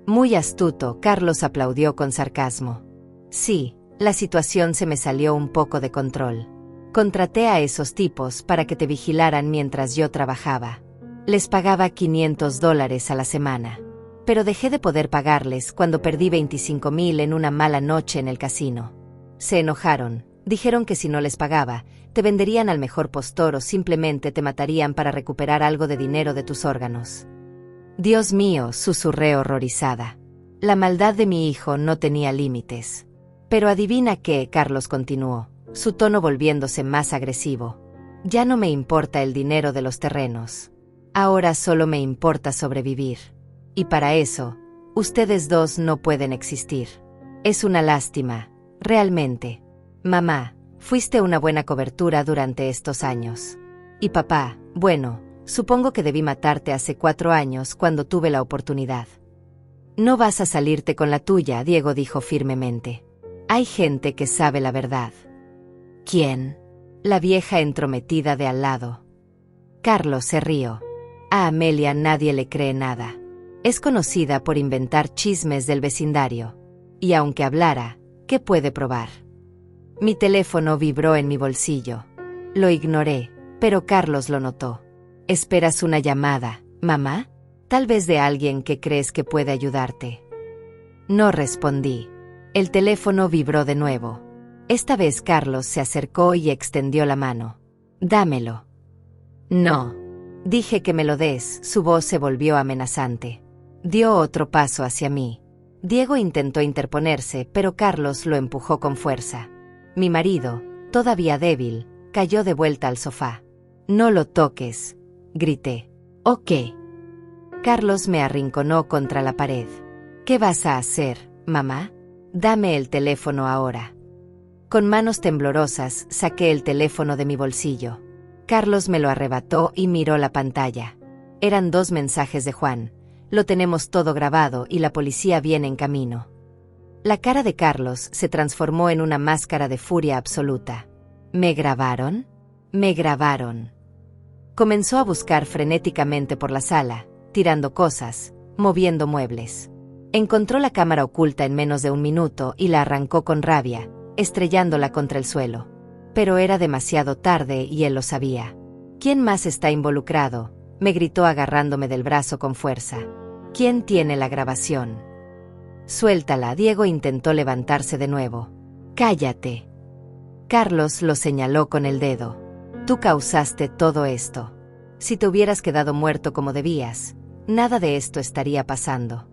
Muy astuto, Carlos aplaudió con sarcasmo. Sí, la situación se me salió un poco de control. Contraté a esos tipos para que te vigilaran mientras yo trabajaba. Les pagaba $500 a la semana. Pero dejé de poder pagarles cuando perdí 25,000 en una mala noche en el casino. Se enojaron. Dijeron que si no les pagaba, te venderían al mejor postor o simplemente te matarían para recuperar algo de dinero de tus órganos. Dios mío, susurré horrorizada. La maldad de mi hijo no tenía límites. Pero adivina qué, Carlos continuó, su tono volviéndose más agresivo. Ya no me importa el dinero de los terrenos. Ahora solo me importa sobrevivir. Y para eso, ustedes dos no pueden existir. Es una lástima, realmente. Mamá, fuiste una buena cobertura durante estos años. Y papá, bueno, supongo que debí matarte hace 4 años cuando tuve la oportunidad. No vas a salirte con la tuya, Diego dijo firmemente. Hay gente que sabe la verdad. ¿Quién? La vieja entrometida de al lado. Carlos se rió. A Amelia nadie le cree nada. Es conocida por inventar chismes del vecindario. Y aunque hablara, ¿qué puede probar? Mi teléfono vibró en mi bolsillo. Lo ignoré, pero Carlos lo notó. ¿Esperas una llamada, mamá? Tal vez de alguien que crees que puede ayudarte. No respondí. El teléfono vibró de nuevo. Esta vez Carlos se acercó y extendió la mano. Dámelo. No. Dije que me lo des. Su voz se volvió amenazante. Dio otro paso hacia mí. Diego intentó interponerse, pero Carlos lo empujó con fuerza. Mi marido, todavía débil, cayó de vuelta al sofá. No lo toques, grité. ¿O qué? Carlos me arrinconó contra la pared. ¿Qué vas a hacer, mamá? Dame el teléfono ahora. Con manos temblorosas saqué el teléfono de mi bolsillo. Carlos me lo arrebató y miró la pantalla. Eran 2 mensajes de Juan. Lo tenemos todo grabado y la policía viene en camino. La cara de Carlos se transformó en una máscara de furia absoluta. ¿Me grabaron? Me grabaron. Comenzó a buscar frenéticamente por la sala, tirando cosas, moviendo muebles. Encontró la cámara oculta en menos de 1 minuto y la arrancó con rabia, estrellándola contra el suelo. Pero era demasiado tarde y él lo sabía. ¿Quién más está involucrado?, me gritó agarrándome del brazo con fuerza. ¿Quién tiene la grabación? Suéltala. Diego intentó levantarse de nuevo. Cállate. Carlos lo señaló con el dedo. Tú causaste todo esto. Si te hubieras quedado muerto como debías, nada de esto estaría pasando.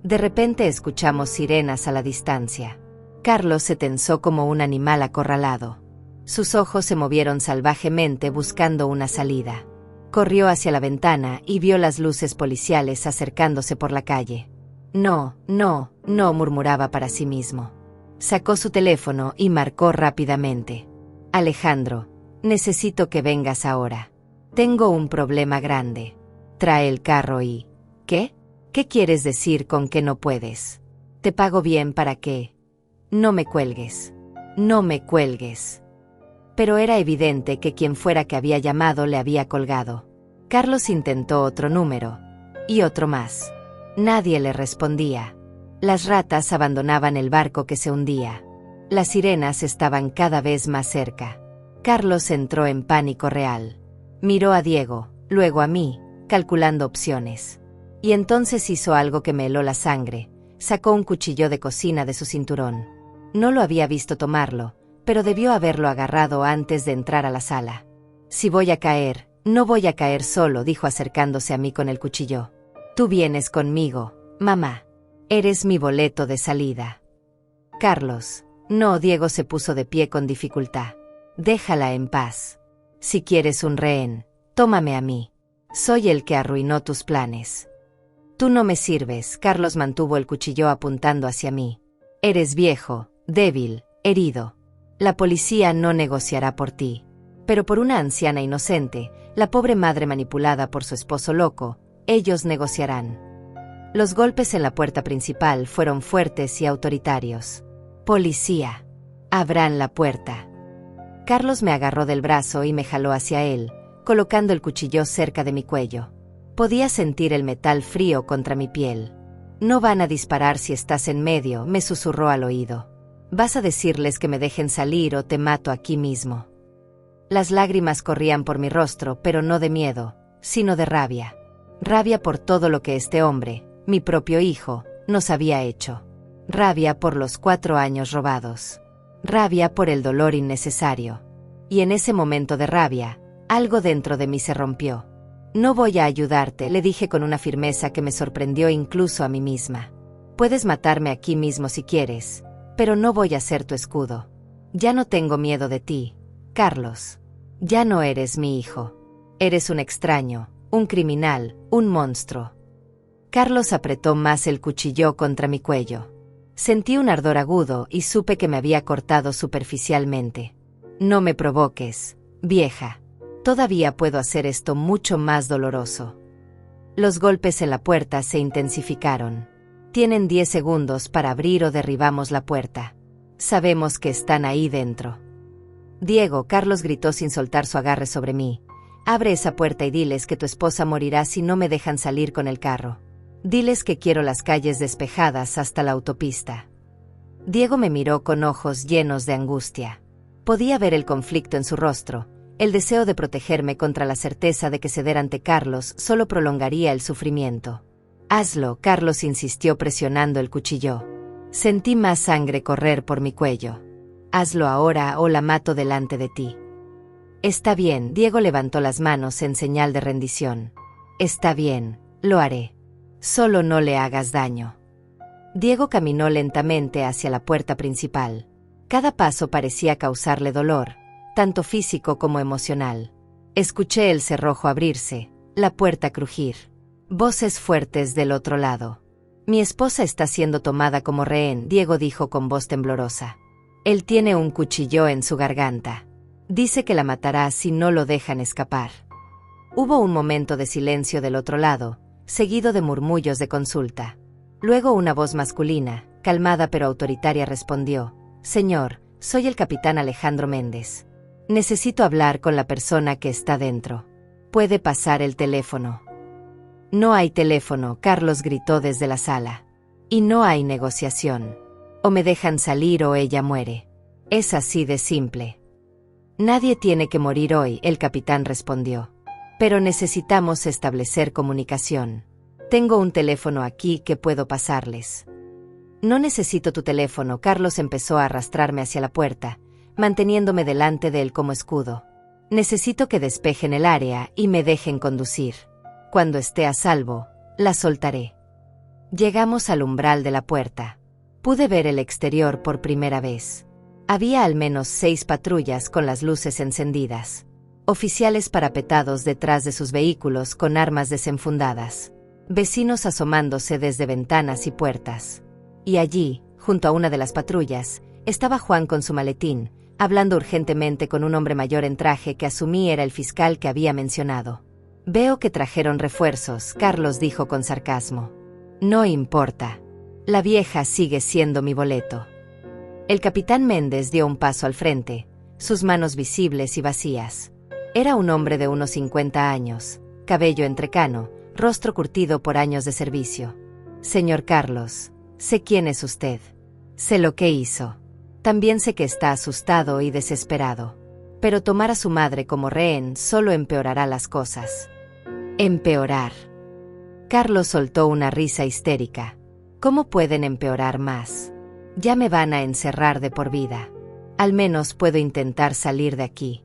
De repente escuchamos sirenas a la distancia. Carlos se tensó como un animal acorralado. Sus ojos se movieron salvajemente buscando una salida. Corrió hacia la ventana y vio las luces policiales acercándose por la calle. No, murmuraba para sí mismo. Sacó su teléfono y marcó rápidamente. Alejandro, necesito que vengas ahora. Tengo un problema grande. Trae el carro y... ¿Qué? ¿Qué quieres decir con que no puedes? Te pago bien para que... No me cuelgues. No me cuelgues. Pero era evidente que quien fuera que había llamado le había colgado. Carlos intentó otro número. Y otro más. Nadie le respondía. Las ratas abandonaban el barco que se hundía. Las sirenas estaban cada vez más cerca. Carlos entró en pánico real. Miró a Diego, luego a mí, calculando opciones. Y entonces hizo algo que me heló la sangre. Sacó un cuchillo de cocina de su cinturón. No lo había visto tomarlo, pero debió haberlo agarrado antes de entrar a la sala. Si voy a caer, no voy a caer solo, dijo acercándose a mí con el cuchillo. Tú vienes conmigo, mamá. Eres mi boleto de salida. Carlos. No, Diego se puso de pie con dificultad. Déjala en paz. Si quieres un rehén, tómame a mí. Soy el que arruinó tus planes. Tú no me sirves. Carlos mantuvo el cuchillo apuntando hacia mí. Eres viejo, débil, herido. La policía no negociará por ti. Pero por una anciana inocente, la pobre madre manipulada por su esposo loco, ellos negociarán. Los golpes en la puerta principal fueron fuertes y autoritarios. Policía. Abran la puerta. Carlos me agarró del brazo y me jaló hacia él, colocando el cuchillo cerca de mi cuello. Podía sentir el metal frío contra mi piel. No van a disparar si estás en medio, me susurró al oído. Vas a decirles que me dejen salir o te mato aquí mismo. Las lágrimas corrían por mi rostro, pero no de miedo, sino de rabia. Rabia por todo lo que este hombre, mi propio hijo, nos había hecho. Rabia por los 4 años robados. Rabia por el dolor innecesario. Y en ese momento de rabia, algo dentro de mí se rompió. No voy a ayudarte, le dije con una firmeza que me sorprendió incluso a mí misma. Puedes matarme aquí mismo si quieres, pero no voy a ser tu escudo. Ya no tengo miedo de ti, Carlos. Ya no eres mi hijo. Eres un extraño, un criminal, un monstruo. Carlos apretó más el cuchillo contra mi cuello. Sentí un ardor agudo y supe que me había cortado superficialmente. No me provoques, vieja. Todavía puedo hacer esto mucho más doloroso. Los golpes en la puerta se intensificaron. Tienen 10 segundos para abrir o derribamos la puerta. Sabemos que están ahí dentro. Diego, Carlos gritó sin soltar su agarre sobre mí. Abre esa puerta y diles que tu esposa morirá si no me dejan salir con el carro. Diles que quiero las calles despejadas hasta la autopista. Diego me miró con ojos llenos de angustia. Podía ver el conflicto en su rostro, el deseo de protegerme contra la certeza de que ceder ante Carlos solo prolongaría el sufrimiento. Hazlo, Carlos insistió presionando el cuchillo. Sentí más sangre correr por mi cuello. Hazlo ahora o la mato delante de ti. Está bien, Diego levantó las manos en señal de rendición. Está bien, lo haré. Solo no le hagas daño. Diego caminó lentamente hacia la puerta principal. Cada paso parecía causarle dolor, tanto físico como emocional. Escuché el cerrojo abrirse, la puerta crujir. Voces fuertes del otro lado. Mi esposa está siendo tomada como rehén, Diego dijo con voz temblorosa. Él tiene un cuchillo en su garganta. Dice que la matará si no lo dejan escapar. Hubo un momento de silencio del otro lado, seguido de murmullos de consulta. Luego una voz masculina, calmada pero autoritaria, respondió: Señor, soy el capitán Alejandro Méndez. Necesito hablar con la persona que está dentro. Puede pasar el teléfono. No hay teléfono, Carlos gritó desde la sala. Y no hay negociación. O me dejan salir o ella muere. Es así de simple. Nadie tiene que morir hoy, el capitán respondió. Pero necesitamos establecer comunicación. Tengo un teléfono aquí que puedo pasarles. No necesito tu teléfono, Carlos empezó a arrastrarme hacia la puerta, manteniéndome delante de él como escudo. Necesito que despejen el área y me dejen conducir. Cuando esté a salvo, la soltaré. Llegamos al umbral de la puerta. Pude ver el exterior por primera vez. Había al menos 6 patrullas con las luces encendidas. Oficiales parapetados detrás de sus vehículos con armas desenfundadas. Vecinos asomándose desde ventanas y puertas. Y allí, junto a una de las patrullas, estaba Juan con su maletín, hablando urgentemente con un hombre mayor en traje que asumí era el fiscal que había mencionado. Veo que trajeron refuerzos, Carlos dijo con sarcasmo. No importa. La vieja sigue siendo mi boleto. El capitán Méndez dio un paso al frente, sus manos visibles y vacías. Era un hombre de unos 50 años, cabello entrecano, rostro curtido por años de servicio. Señor Carlos, sé quién es usted. Sé lo que hizo. También sé que está asustado y desesperado. Pero tomar a su madre como rehén solo empeorará las cosas. Empeorar. Carlos soltó una risa histérica. ¿Cómo pueden empeorar más? Ya me van a encerrar de por vida. Al menos puedo intentar salir de aquí.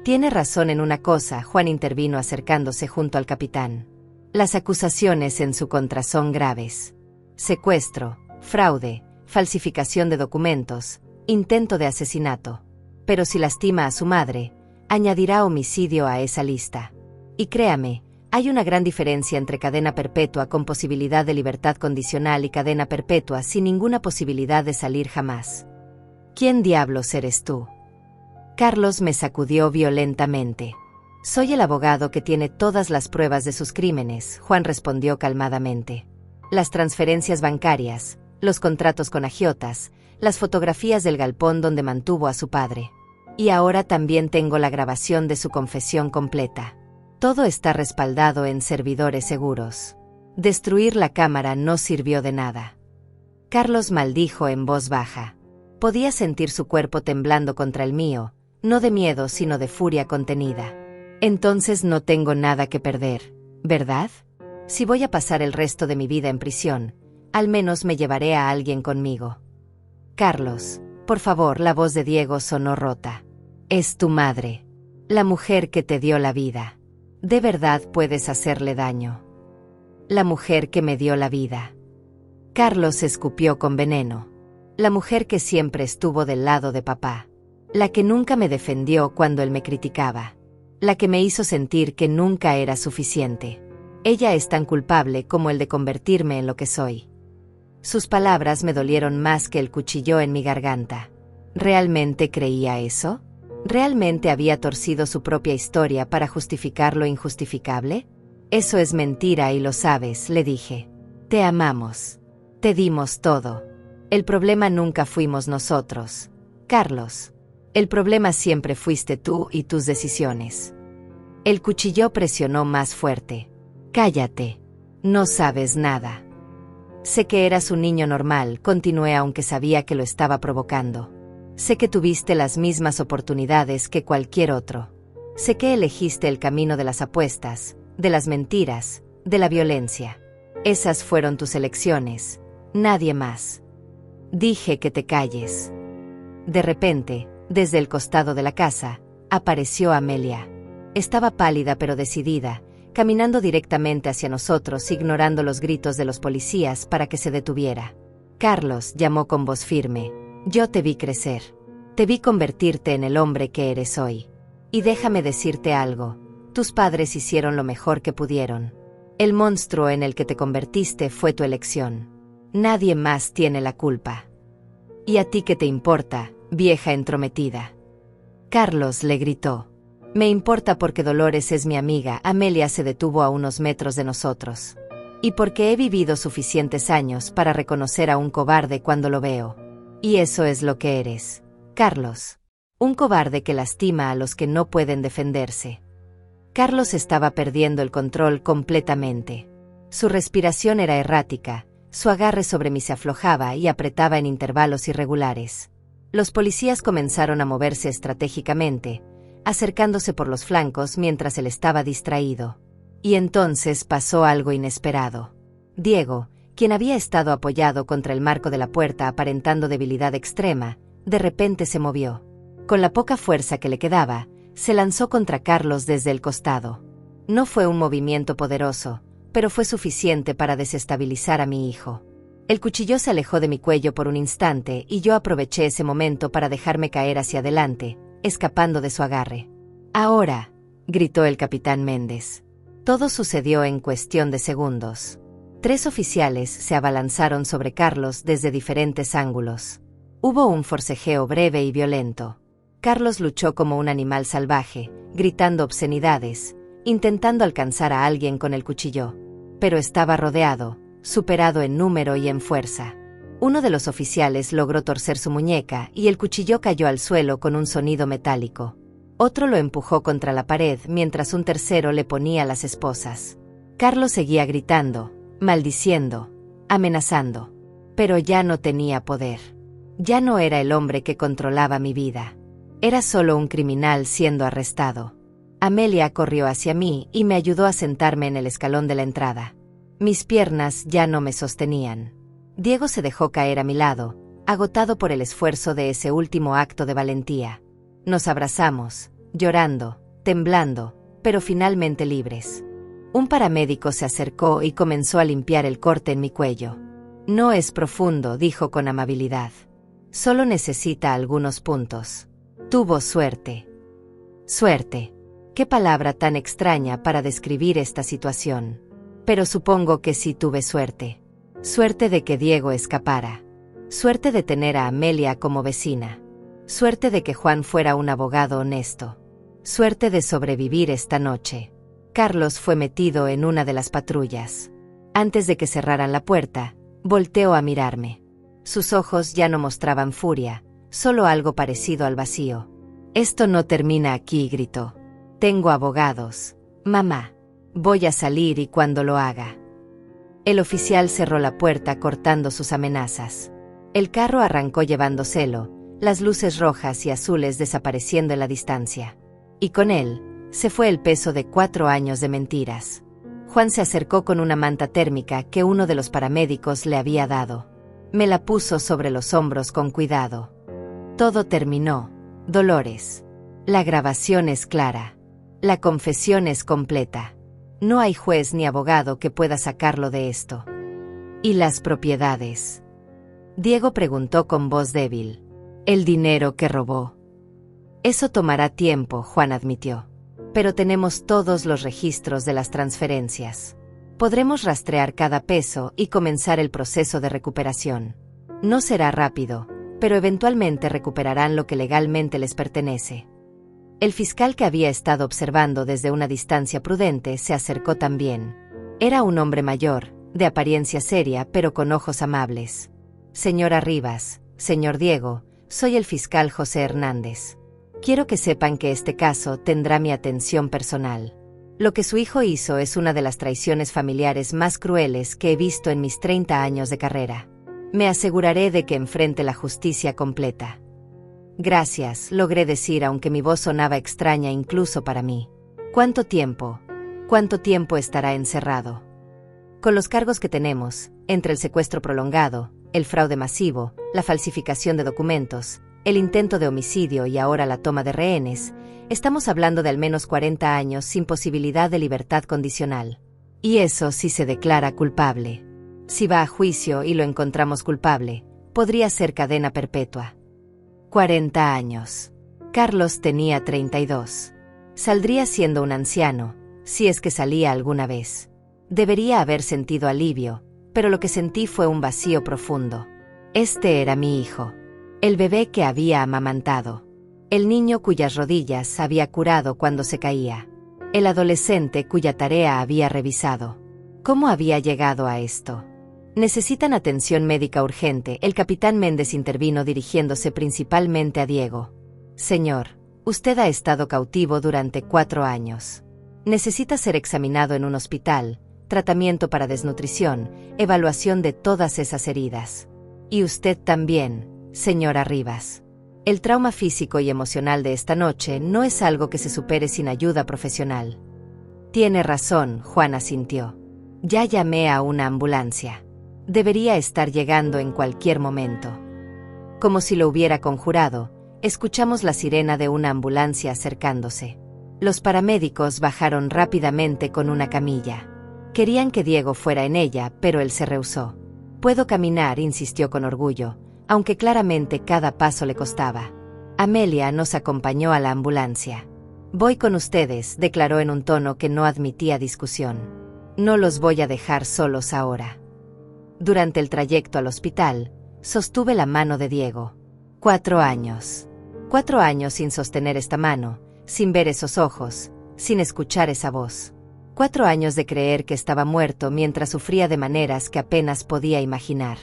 Tiene razón en una cosa, Juan intervino acercándose junto al capitán. Las acusaciones en su contra son graves. Secuestro, fraude, falsificación de documentos, intento de asesinato. Pero si lastima a su madre, añadirá homicidio a esa lista. Y créame, hay una gran diferencia entre cadena perpetua con posibilidad de libertad condicional y cadena perpetua sin ninguna posibilidad de salir jamás. ¿Quién diablos eres tú? Carlos me sacudió violentamente. Soy el abogado que tiene todas las pruebas de sus crímenes, Juan respondió calmadamente. Las transferencias bancarias, los contratos con agiotas, las fotografías del galpón donde mantuvo a su padre. Y ahora también tengo la grabación de su confesión completa. Todo está respaldado en servidores seguros. Destruir la cámara no sirvió de nada. Carlos maldijo en voz baja. Podía sentir su cuerpo temblando contra el mío, no de miedo sino de furia contenida. Entonces no tengo nada que perder, ¿verdad? Si voy a pasar el resto de mi vida en prisión, al menos me llevaré a alguien conmigo. Carlos, por favor, la voz de Diego sonó rota. Es tu madre, la mujer que te dio la vida. ¿De verdad puedes hacerle daño? La mujer que me dio la vida. Carlos escupió con veneno. La mujer que siempre estuvo del lado de papá. La que nunca me defendió cuando él me criticaba. La que me hizo sentir que nunca era suficiente. Ella es tan culpable como el de convertirme en lo que soy. Sus palabras me dolieron más que el cuchillo en mi garganta. ¿Realmente creía eso? ¿Realmente había torcido su propia historia para justificar lo injustificable? Eso es mentira y lo sabes, le dije. Te amamos. Te dimos todo. El problema nunca fuimos nosotros, Carlos. El problema siempre fuiste tú y tus decisiones. El cuchillo presionó más fuerte. Cállate. No sabes nada. Sé que eras un niño normal, continué aunque sabía que lo estaba provocando. Sé que tuviste las mismas oportunidades que cualquier otro. Sé que elegiste el camino de las apuestas, de las mentiras, de la violencia. Esas fueron tus elecciones, nadie más. Dije que te calles. De repente, desde el costado de la casa, apareció Amelia. Estaba pálida pero decidida, caminando directamente hacia nosotros, ignorando los gritos de los policías para que se detuviera. Carlos, llamó con voz firme. Yo te vi crecer. Te vi convertirte en el hombre que eres hoy. Y déjame decirte algo. Tus padres hicieron lo mejor que pudieron. El monstruo en el que te convertiste fue tu elección. Nadie más tiene la culpa. ¿Y a ti qué te importa, vieja entrometida? Carlos le gritó. Me importa porque Dolores es mi amiga. Amelia se detuvo a unos metros de nosotros. Y porque he vivido suficientes años para reconocer a un cobarde cuando lo veo. Y eso es lo que eres, Carlos. Un cobarde que lastima a los que no pueden defenderse. Carlos estaba perdiendo el control completamente. Su respiración era errática, su agarre sobre mí se aflojaba y apretaba en intervalos irregulares. Los policías comenzaron a moverse estratégicamente, acercándose por los flancos mientras él estaba distraído. Y entonces pasó algo inesperado. Diego, quien había estado apoyado contra el marco de la puerta aparentando debilidad extrema, de repente se movió. Con la poca fuerza que le quedaba, se lanzó contra Carlos desde el costado. No fue un movimiento poderoso, pero fue suficiente para desestabilizar a mi hijo. El cuchillo se alejó de mi cuello por un instante y yo aproveché ese momento para dejarme caer hacia adelante, escapando de su agarre. «Ahora», gritó el capitán Méndez. Todo sucedió en cuestión de segundos. 3 oficiales se abalanzaron sobre Carlos desde diferentes ángulos. Hubo un forcejeo breve y violento. Carlos luchó como un animal salvaje, gritando obscenidades, intentando alcanzar a alguien con el cuchillo. Pero estaba rodeado, superado en número y en fuerza. Uno de los oficiales logró torcer su muñeca y el cuchillo cayó al suelo con un sonido metálico. Otro lo empujó contra la pared mientras un tercero le ponía las esposas. Carlos seguía gritando, maldiciendo, amenazando. Pero ya no tenía poder. Ya no era el hombre que controlaba mi vida. Era solo un criminal siendo arrestado. Amelia corrió hacia mí y me ayudó a sentarme en el escalón de la entrada. Mis piernas ya no me sostenían. Diego se dejó caer a mi lado, agotado por el esfuerzo de ese último acto de valentía. Nos abrazamos, llorando, temblando, pero finalmente libres. Un paramédico se acercó y comenzó a limpiar el corte en mi cuello. «No es profundo», dijo con amabilidad. «Solo necesita algunos puntos». Tuvo suerte. Suerte. Qué palabra tan extraña para describir esta situación. Pero supongo que sí tuve suerte. Suerte de que Diego escapara. Suerte de tener a Amelia como vecina. Suerte de que Juan fuera un abogado honesto. Suerte de sobrevivir esta noche. Carlos fue metido en una de las patrullas. Antes de que cerraran la puerta, volteó a mirarme. Sus ojos ya no mostraban furia, solo algo parecido al vacío. «Esto no termina aquí», gritó. «Tengo abogados. Mamá. Voy a salir y cuando lo haga». El oficial cerró la puerta cortando sus amenazas. El carro arrancó llevándoselo, las luces rojas y azules desapareciendo en la distancia. Y con él, se fue el peso de 4 años de mentiras. Juan se acercó con una manta térmica que uno de los paramédicos le había dado. Me la puso sobre los hombros con cuidado. Todo terminó, Dolores. La grabación es clara. La confesión es completa. No hay juez ni abogado que pueda sacarlo de esto. ¿Y las propiedades?, Diego preguntó con voz débil. «El dinero que robó». «Eso tomará tiempo», Juan admitió. «Pero tenemos todos los registros de las transferencias. Podremos rastrear cada peso y comenzar el proceso de recuperación. No será rápido, pero eventualmente recuperarán lo que legalmente les pertenece». El fiscal que había estado observando desde una distancia prudente se acercó también. Era un hombre mayor, de apariencia seria pero con ojos amables. «Señora Rivas, señor Diego, soy el fiscal José Hernández. Quiero que sepan que este caso tendrá mi atención personal. Lo que su hijo hizo es una de las traiciones familiares más crueles que he visto en mis 30 años de carrera. Me aseguraré de que enfrente la justicia completa». «Gracias», logré decir aunque mi voz sonaba extraña incluso para mí. ¿Cuánto tiempo? ¿Cuánto tiempo estará encerrado?» Con los cargos que tenemos, entre el secuestro prolongado, el fraude masivo, la falsificación de documentos, el intento de homicidio y ahora la toma de rehenes, estamos hablando de al menos 40 años sin posibilidad de libertad condicional. Y eso si se declara culpable. Si va a juicio y lo encontramos culpable, podría ser cadena perpetua. 40 años. Carlos tenía 32. Saldría siendo un anciano, si es que salía alguna vez. Debería haber sentido alivio, pero lo que sentí fue un vacío profundo. Este era mi hijo. El bebé que había amamantado. El niño cuyas rodillas había curado cuando se caía. El adolescente cuya tarea había revisado. ¿Cómo había llegado a esto? «Necesitan atención médica urgente», el capitán Méndez intervino dirigiéndose principalmente a Diego. «Señor, usted ha estado cautivo durante 4 años. Necesita ser examinado en un hospital, tratamiento para desnutrición, evaluación de todas esas heridas. Y usted también, señora Rivas. El trauma físico y emocional de esta noche no es algo que se supere sin ayuda profesional. Tiene razón, Juana asintió. Ya llamé a una ambulancia. Debería estar llegando en cualquier momento. Como si lo hubiera conjurado, escuchamos la sirena de una ambulancia acercándose. Los paramédicos bajaron rápidamente con una camilla. Querían que Diego fuera en ella, pero él se rehusó. «Puedo caminar», insistió con orgullo, aunque claramente cada paso le costaba. Amelia nos acompañó a la ambulancia. «Voy con ustedes», declaró en un tono que no admitía discusión. «No los voy a dejar solos ahora». Durante el trayecto al hospital, sostuve la mano de Diego. 4 años. 4 años sin sostener esta mano, sin ver esos ojos, sin escuchar esa voz. 4 años de creer que estaba muerto mientras sufría de maneras que apenas podía imaginar.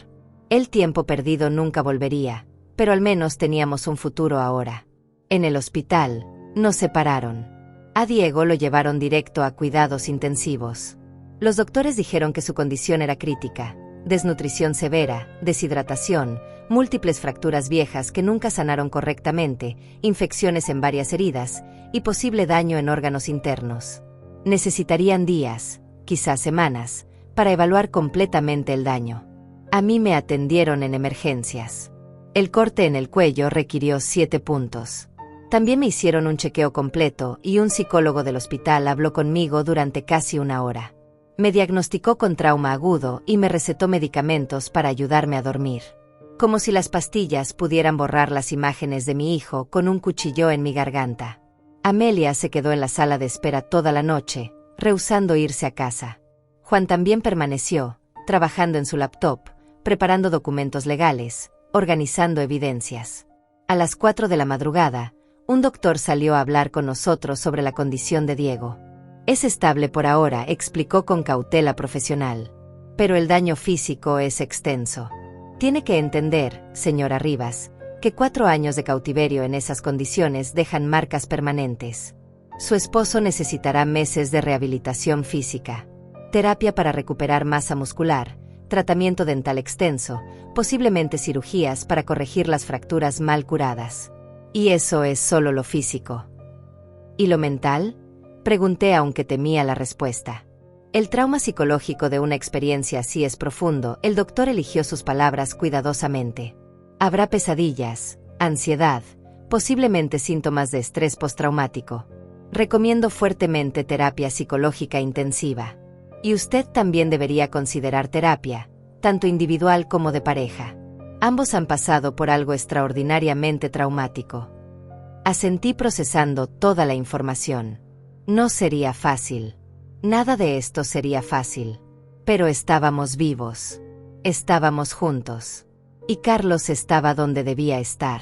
El tiempo perdido nunca volvería, pero al menos teníamos un futuro ahora. En el hospital, nos separaron. A Diego lo llevaron directo a cuidados intensivos. Los doctores dijeron que su condición era crítica. Desnutrición severa, deshidratación, múltiples fracturas viejas que nunca sanaron correctamente, infecciones en varias heridas y posible daño en órganos internos. Necesitarían días, quizás semanas, para evaluar completamente el daño. A mí me atendieron en emergencias. El corte en el cuello requirió 7 puntos. También me hicieron un chequeo completo y un psicólogo del hospital habló conmigo durante casi 1 hora. Me diagnosticó con trauma agudo y me recetó medicamentos para ayudarme a dormir. Como si las pastillas pudieran borrar las imágenes de mi hijo con un cuchillo en mi garganta. Amelia se quedó en la sala de espera toda la noche, rehusando irse a casa. Juan también permaneció, trabajando en su laptop, preparando documentos legales, organizando evidencias. A las 4 de la madrugada, un doctor salió a hablar con nosotros sobre la condición de Diego. «Es estable por ahora», explicó con cautela profesional. «Pero el daño físico es extenso. Tiene que entender, señora Rivas, que 4 años de cautiverio en esas condiciones dejan marcas permanentes. Su esposo necesitará meses de rehabilitación física, terapia para recuperar masa muscular, tratamiento dental extenso, posiblemente cirugías para corregir las fracturas mal curadas. Y eso es solo lo físico. ¿Y lo mental?», pregunté aunque temía la respuesta. El trauma psicológico de una experiencia así es profundo, el doctor eligió sus palabras cuidadosamente. Habrá pesadillas, ansiedad, posiblemente síntomas de estrés postraumático. Recomiendo fuertemente terapia psicológica intensiva. Y usted también debería considerar terapia, tanto individual como de pareja. Ambos han pasado por algo extraordinariamente traumático. Asentí procesando toda la información. No sería fácil. Nada de esto sería fácil. Pero estábamos vivos. Estábamos juntos. Y Carlos estaba donde debía estar.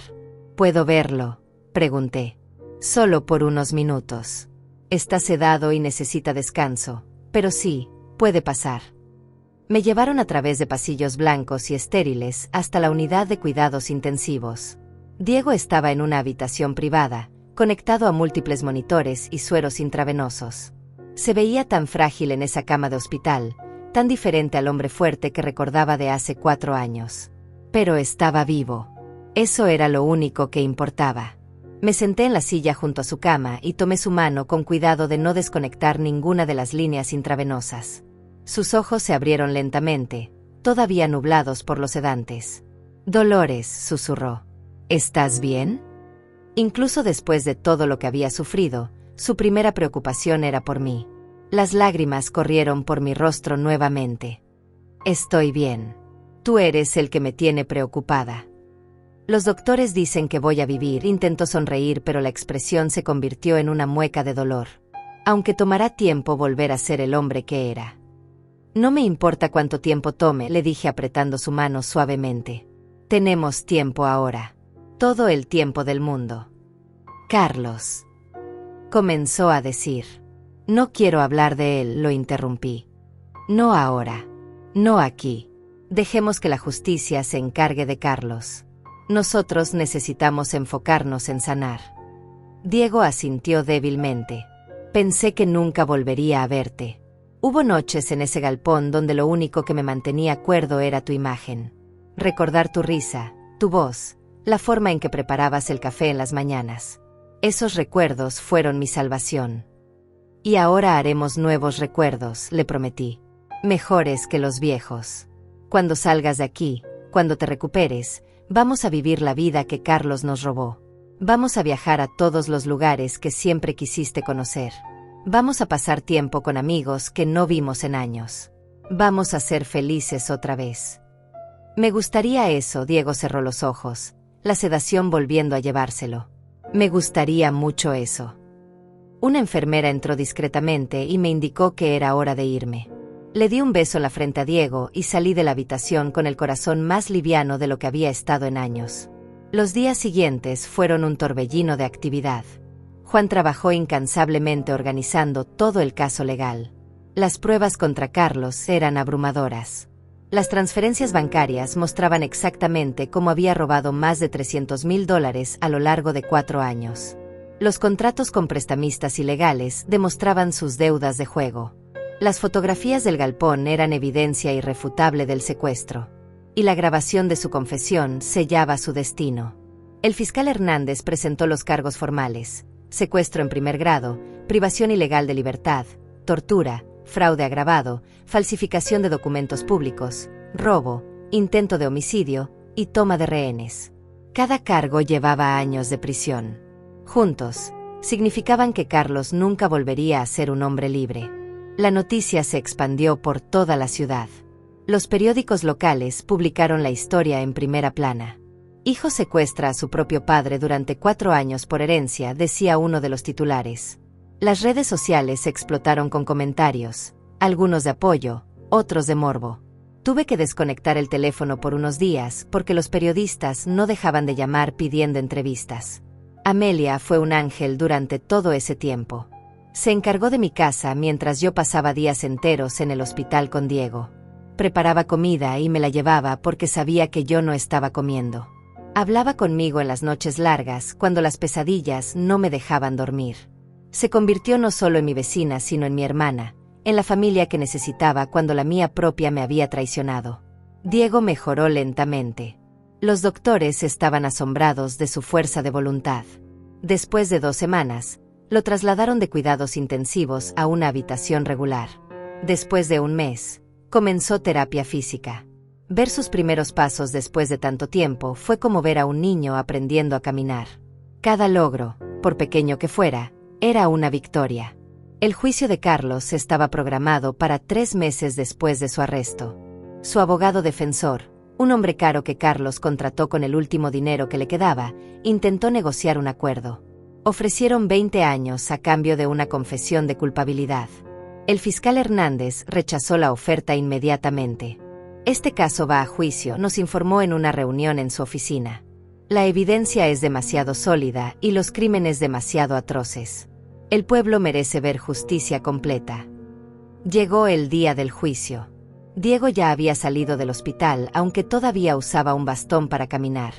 «¿Puedo verlo?», pregunté. «Solo por unos minutos. Está sedado y necesita descanso, pero sí, puede pasar». Me llevaron a través de pasillos blancos y estériles hasta la unidad de cuidados intensivos. Diego estaba en una habitación privada, conectado a múltiples monitores y sueros intravenosos. Se veía tan frágil en esa cama de hospital, tan diferente al hombre fuerte que recordaba de hace 4 años. Pero estaba vivo. Eso era lo único que importaba. Me senté en la silla junto a su cama y tomé su mano con cuidado de no desconectar ninguna de las líneas intravenosas. Sus ojos se abrieron lentamente, todavía nublados por los sedantes. «Dolores», susurró. «¿Estás bien?». Incluso después de todo lo que había sufrido, su primera preocupación era por mí. Las lágrimas corrieron por mi rostro nuevamente. «Estoy bien. Tú eres el que me tiene preocupada». «Los doctores dicen que voy a vivir», intentó sonreír, pero la expresión se convirtió en una mueca de dolor. «Aunque tomará tiempo volver a ser el hombre que era». «No me importa cuánto tiempo tome», le dije apretando su mano suavemente. «Tenemos tiempo ahora. Todo el tiempo del mundo». «Carlos», comenzó a decir. «No quiero hablar de él», lo interrumpí. «No ahora. No aquí. Dejemos que la justicia se encargue de Carlos. Nosotros necesitamos enfocarnos en sanar». Diego asintió débilmente. Pensé que nunca volvería a verte. Hubo noches en ese galpón donde lo único que me mantenía cuerdo era tu imagen. Recordar tu risa, tu voz, la forma en que preparabas el café en las mañanas. Esos recuerdos fueron mi salvación. Y ahora haremos nuevos recuerdos, le prometí. Mejores que los viejos. Cuando salgas de aquí, cuando te recuperes, vamos a vivir la vida que Carlos nos robó. Vamos a viajar a todos los lugares que siempre quisiste conocer. Vamos a pasar tiempo con amigos que no vimos en años. Vamos a ser felices otra vez. Me gustaría eso, Diego cerró los ojos, la sedación volviendo a llevárselo. Me gustaría mucho eso. Una enfermera entró discretamente y me indicó que era hora de irme. Le di un beso en la frente a Diego y salí de la habitación con el corazón más liviano de lo que había estado en años. Los días siguientes fueron un torbellino de actividad. Juan trabajó incansablemente organizando todo el caso legal. Las pruebas contra Carlos eran abrumadoras. Las transferencias bancarias mostraban exactamente cómo había robado más de $300,000 a lo largo de 4 años. Los contratos con prestamistas ilegales demostraban sus deudas de juego. Las fotografías del galpón eran evidencia irrefutable del secuestro. Y la grabación de su confesión sellaba su destino. El fiscal Hernández presentó los cargos formales: secuestro en primer grado, privación ilegal de libertad, tortura, fraude agravado, falsificación de documentos públicos, robo, intento de homicidio y toma de rehenes. Cada cargo llevaba años de prisión. Juntos, significaban que Carlos nunca volvería a ser un hombre libre. La noticia se expandió por toda la ciudad. Los periódicos locales publicaron la historia en primera plana. Hijo secuestra a su propio padre durante 4 años por herencia, decía uno de los titulares. Las redes sociales explotaron con comentarios, algunos de apoyo, otros de morbo. Tuve que desconectar el teléfono por unos días porque los periodistas no dejaban de llamar pidiendo entrevistas. Amelia fue un ángel durante todo ese tiempo. Se encargó de mi casa mientras yo pasaba días enteros en el hospital con Diego. Preparaba comida y me la llevaba porque sabía que yo no estaba comiendo. Hablaba conmigo en las noches largas cuando las pesadillas no me dejaban dormir. Se convirtió no solo en mi vecina sino en mi hermana, en la familia que necesitaba cuando la mía propia me había traicionado. Diego mejoró lentamente. Los doctores estaban asombrados de su fuerza de voluntad. Después de 2 semanas, lo trasladaron de cuidados intensivos a una habitación regular. Después de 1 mes, comenzó terapia física. Ver sus primeros pasos después de tanto tiempo fue como ver a un niño aprendiendo a caminar. Cada logro, por pequeño que fuera, era una victoria. El juicio de Carlos estaba programado para 3 meses después de su arresto. Su abogado defensor, un hombre caro que Carlos contrató con el último dinero que le quedaba, intentó negociar un acuerdo. Ofrecieron 20 años a cambio de una confesión de culpabilidad. El fiscal Hernández rechazó la oferta inmediatamente. Este caso va a juicio, nos informó en una reunión en su oficina. La evidencia es demasiado sólida y los crímenes demasiado atroces. El pueblo merece ver justicia completa. Llegó el día del juicio. Diego ya había salido del hospital, aunque todavía usaba un bastón para caminar.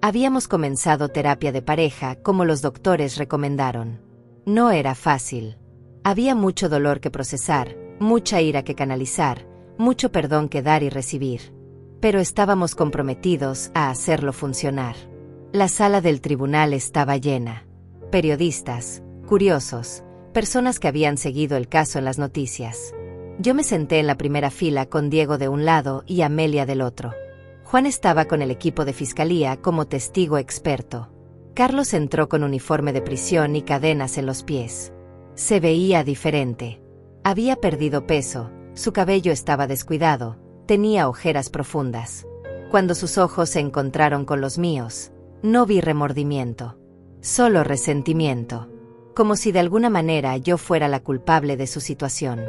Habíamos comenzado terapia de pareja, como los doctores recomendaron. No era fácil. Había mucho dolor que procesar, mucha ira que canalizar, mucho perdón que dar y recibir. Pero estábamos comprometidos a hacerlo funcionar. La sala del tribunal estaba llena. Periodistas, curiosos, personas que habían seguido el caso en las noticias. Yo me senté en la primera fila con Diego de un lado y Amelia del otro. Juan estaba con el equipo de fiscalía como testigo experto. Carlos entró con uniforme de prisión y cadenas en los pies. Se veía diferente. Había perdido peso, su cabello estaba descuidado, tenía ojeras profundas. Cuando sus ojos se encontraron con los míos, no vi remordimiento, solo resentimiento, como si de alguna manera yo fuera la culpable de su situación.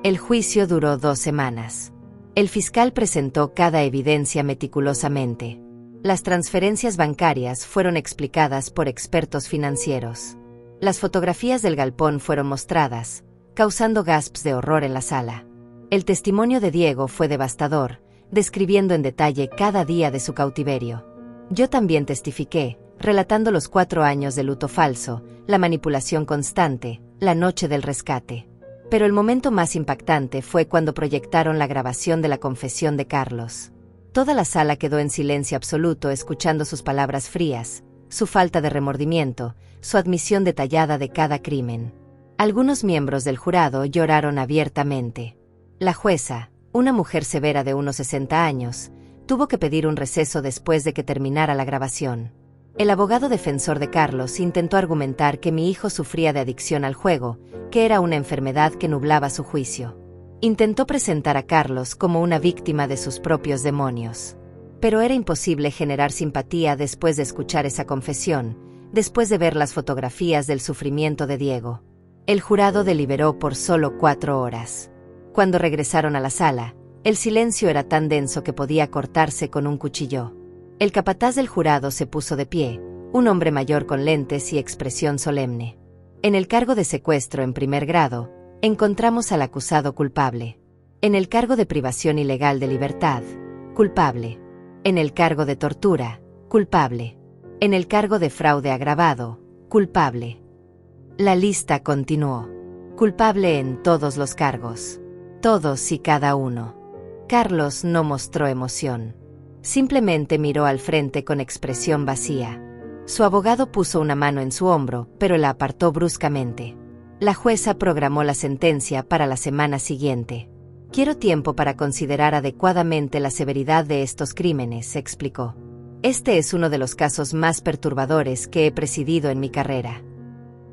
El juicio duró 2 semanas. El fiscal presentó cada evidencia meticulosamente. Las transferencias bancarias fueron explicadas por expertos financieros. Las fotografías del galpón fueron mostradas, causando gasps de horror en la sala. El testimonio de Diego fue devastador, describiendo en detalle cada día de su cautiverio. Yo también testifiqué, relatando los 4 años de luto falso, la manipulación constante, la noche del rescate. Pero el momento más impactante fue cuando proyectaron la grabación de la confesión de Carlos. Toda la sala quedó en silencio absoluto escuchando sus palabras frías, su falta de remordimiento, su admisión detallada de cada crimen. Algunos miembros del jurado lloraron abiertamente. La jueza, una mujer severa de unos 60 años, tuvo que pedir un receso después de que terminara la grabación. El abogado defensor de Carlos intentó argumentar que mi hijo sufría de adicción al juego, que era una enfermedad que nublaba su juicio. Intentó presentar a Carlos como una víctima de sus propios demonios. Pero era imposible generar simpatía después de escuchar esa confesión, después de ver las fotografías del sufrimiento de Diego. El jurado deliberó por solo 4 horas. Cuando regresaron a la sala, el silencio era tan denso que podía cortarse con un cuchillo. El capataz del jurado se puso de pie, un hombre mayor con lentes y expresión solemne. En el cargo de secuestro en primer grado, encontramos al acusado culpable. En el cargo de privación ilegal de libertad, culpable. En el cargo de tortura, culpable. En el cargo de fraude agravado, culpable. La lista continuó. Culpable en todos los cargos. Todos y cada uno. Carlos no mostró emoción. Simplemente miró al frente con expresión vacía. Su abogado puso una mano en su hombro, pero la apartó bruscamente. La jueza programó la sentencia para la semana siguiente. Quiero tiempo para considerar adecuadamente la severidad de estos crímenes, explicó. Este es uno de los casos más perturbadores que he presidido en mi carrera.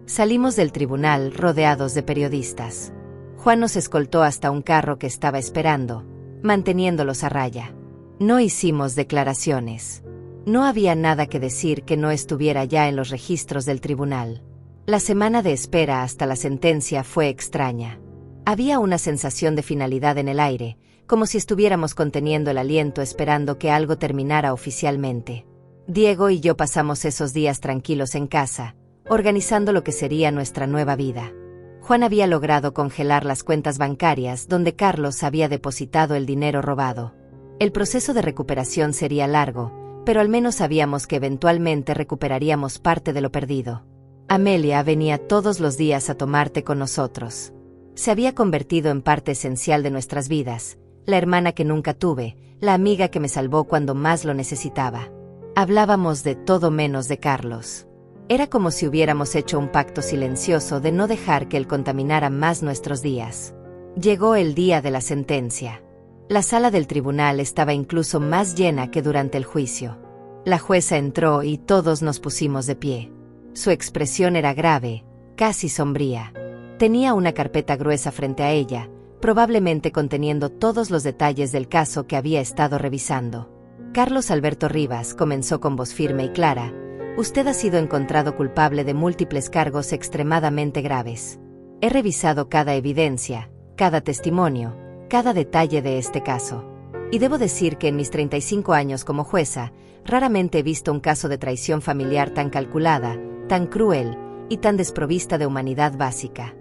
Salimos del tribunal rodeados de periodistas. Juan nos escoltó hasta un carro que estaba esperando, manteniéndolos a raya. No hicimos declaraciones. No había nada que decir que no estuviera ya en los registros del tribunal. La semana de espera hasta la sentencia fue extraña. Había una sensación de finalidad en el aire, como si estuviéramos conteniendo el aliento esperando que algo terminara oficialmente. Diego y yo pasamos esos días tranquilos en casa, organizando lo que sería nuestra nueva vida. Juan había logrado congelar las cuentas bancarias donde Carlos había depositado el dinero robado. El proceso de recuperación sería largo, pero al menos sabíamos que eventualmente recuperaríamos parte de lo perdido. Amelia venía todos los días a tomar té con nosotros. Se había convertido en parte esencial de nuestras vidas, la hermana que nunca tuve, la amiga que me salvó cuando más lo necesitaba. Hablábamos de todo menos de Carlos. Era como si hubiéramos hecho un pacto silencioso de no dejar que él contaminara más nuestros días. Llegó el día de la sentencia. La sala del tribunal estaba incluso más llena que durante el juicio. La jueza entró y todos nos pusimos de pie. Su expresión era grave, casi sombría. Tenía una carpeta gruesa frente a ella, probablemente conteniendo todos los detalles del caso que había estado revisando. Carlos Alberto Rivas comenzó con voz firme y clara: usted ha sido encontrado culpable de múltiples cargos extremadamente graves. He revisado cada evidencia, cada testimonio, cada detalle de este caso. Y debo decir que en mis 35 años como jueza, raramente he visto un caso de traición familiar tan calculada, tan cruel y tan desprovista de humanidad básica.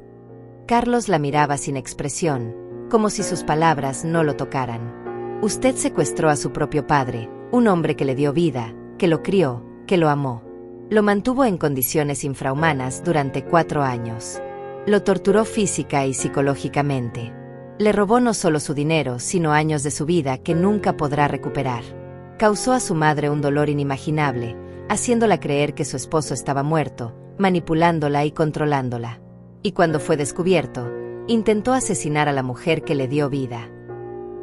Carlos la miraba sin expresión, como si sus palabras no lo tocaran. Usted secuestró a su propio padre, un hombre que le dio vida, que lo crió, que lo amó. Lo mantuvo en condiciones infrahumanas durante 4 años. Lo torturó física y psicológicamente. Le robó no solo su dinero, sino años de su vida que nunca podrá recuperar. Causó a su madre un dolor inimaginable, haciéndola creer que su esposo estaba muerto, manipulándola y controlándola. Y cuando fue descubierto, intentó asesinar a la mujer que le dio vida.